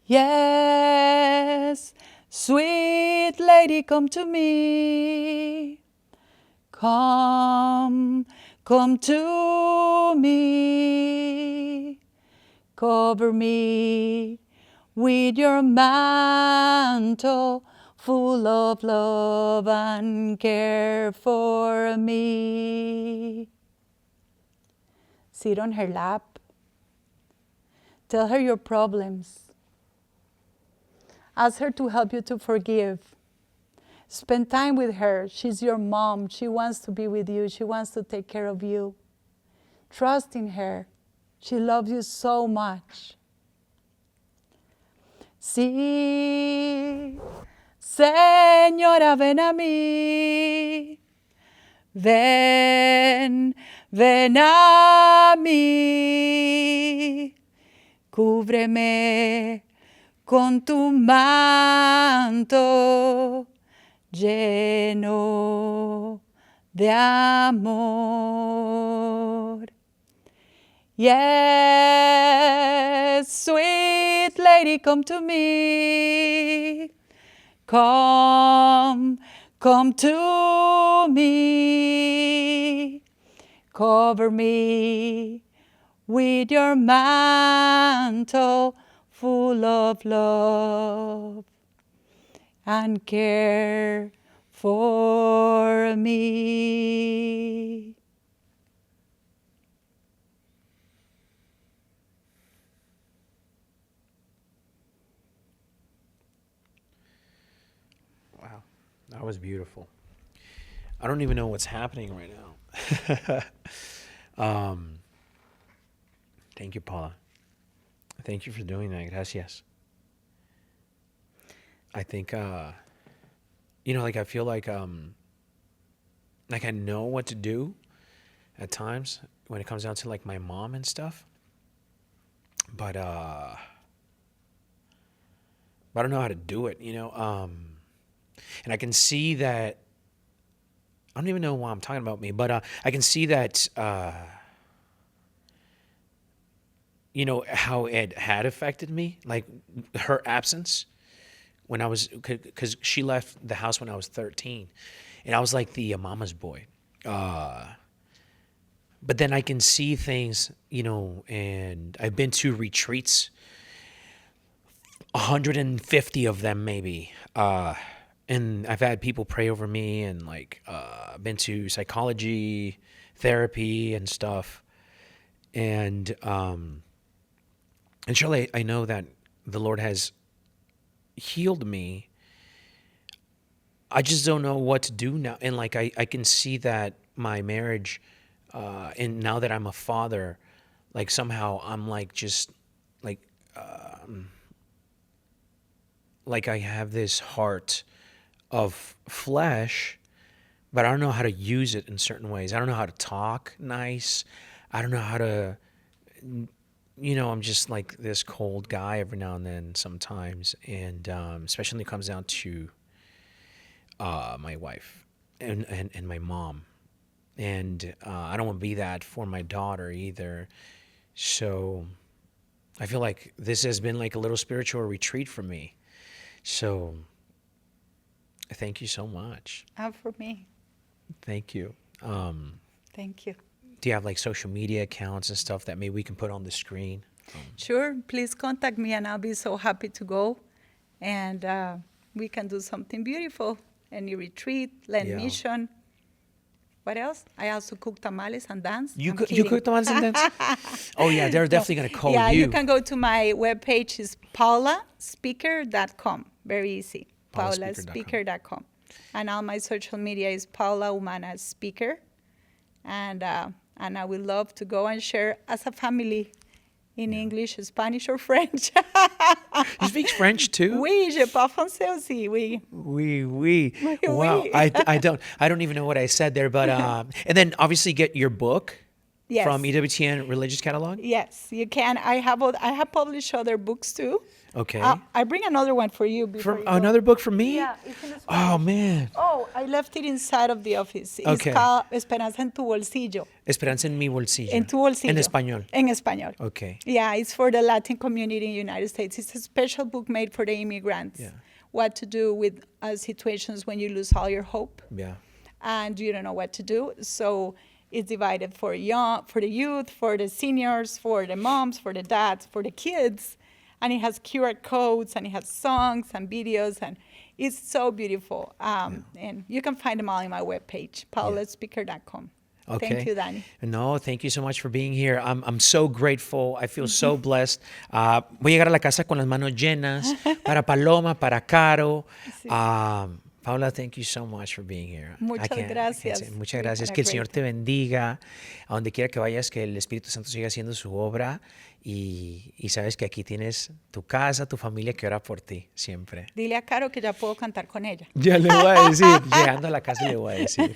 Yes, sweet lady, come to me. Come to me. Cover me with your mantle, full of love and care for me. Sit on her lap. Tell her your problems. Ask her to help you to forgive. Spend time with her. She's your mom. She wants to be with you. She wants to take care of you. Trust in her. She loves you so much. See Señora, ven a mí. Ven, ven a mí. Cúbreme con tu manto lleno de amor. Yes, sweet lady, come to me. Come to me. Cover me with your mantle full of love and care for me. Wow, that was beautiful. I don't even know what's happening right now. Thank you, Paula. Thank you for doing that. Gracias. I think, I feel like I know what to do at times when it comes down to like my mom and stuff. But I don't know how to do it, and I can see that, I don't even know why I'm talking about me, but I can see that, how it had affected me, like her absence when I was, because she left the house when I was 13, and I was like the mama's boy. But then I can see things, and I've been to retreats, 150 of them maybe. And I've had people pray over me, and like been to psychology, therapy, and stuff. And surely I know that the Lord has healed me. I just don't know what to do now. And like I can see that my marriage, and now that I'm a father, like somehow I'm like just like I have this heart of flesh, but I don't know how to use it in certain ways. I don't know how to talk nice. I don't know how to, I'm just like this cold guy every now and then sometimes. And especially when it comes down to my wife and my mom. And I don't want to be that for my daughter either. So I feel like this has been like a little spiritual retreat for me. So thank you so much. For me. Thank you. Thank you. Do you have like social media accounts and stuff that maybe we can put on the screen? Sure. Please contact me, and I'll be so happy to go. And we can do something beautiful. Any retreat, land mission. What else? I also cook tamales and dance. You cook tamales and dance? Oh, yeah. They're definitely going to call you. Yeah, you can go to my webpage. It's paulaspeaker.com. Very easy. paulaspeaker.com. And all my social media is Paula Umana Speaker. And I would love to go and share as a family in English, Spanish, or French. You speak French too? Oui, je parle français aussi, oui. Oui. Wow, I don't even know what I said there, but and then obviously get your book from EWTN Religious Catalog. Yes, you can. I have published other books too. Okay. I bring another one for you. Another book for me? Yeah, it's in Spanish. Oh, man. Oh, I left it inside of the office. It's called Esperanza en tu bolsillo. Esperanza en mi bolsillo. En tu bolsillo. En español. En español. Okay. Yeah, it's for the Latin community in the United States. It's a special book made for the immigrants. Yeah. What to do with situations when you lose all your hope. Yeah. And you don't know what to do. So it's divided for the youth, for the seniors, for the moms, for the dads, for the kids. And it has QR codes, and it has songs and videos, and it's so beautiful. And you can find them all on my webpage, paulaspeaker.com. Okay. Thank you, Danny. No, thank you so much for being here. I'm so grateful. I feel so blessed. Voy a llegar a la casa con las manos llenas para Paloma, para Caro, para Paula, thank you so much for being here. Muchas gracias. Muchas You've gracias. been a Que el Señor great- te bendiga. A donde quiera que vayas, que el Espíritu Santo siga haciendo su obra. Y sabes que aquí tienes tu casa, tu familia que ora por ti siempre. Dile a Caro que ya puedo cantar con ella. Ya le voy a decir. Llegando a la casa le voy a decir.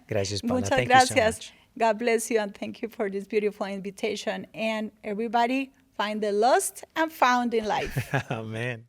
Gracias, Paula. Muchas Thank gracias. you so much. God bless you and thank you for this beautiful invitation. And everybody find the lost and found in life. Amen.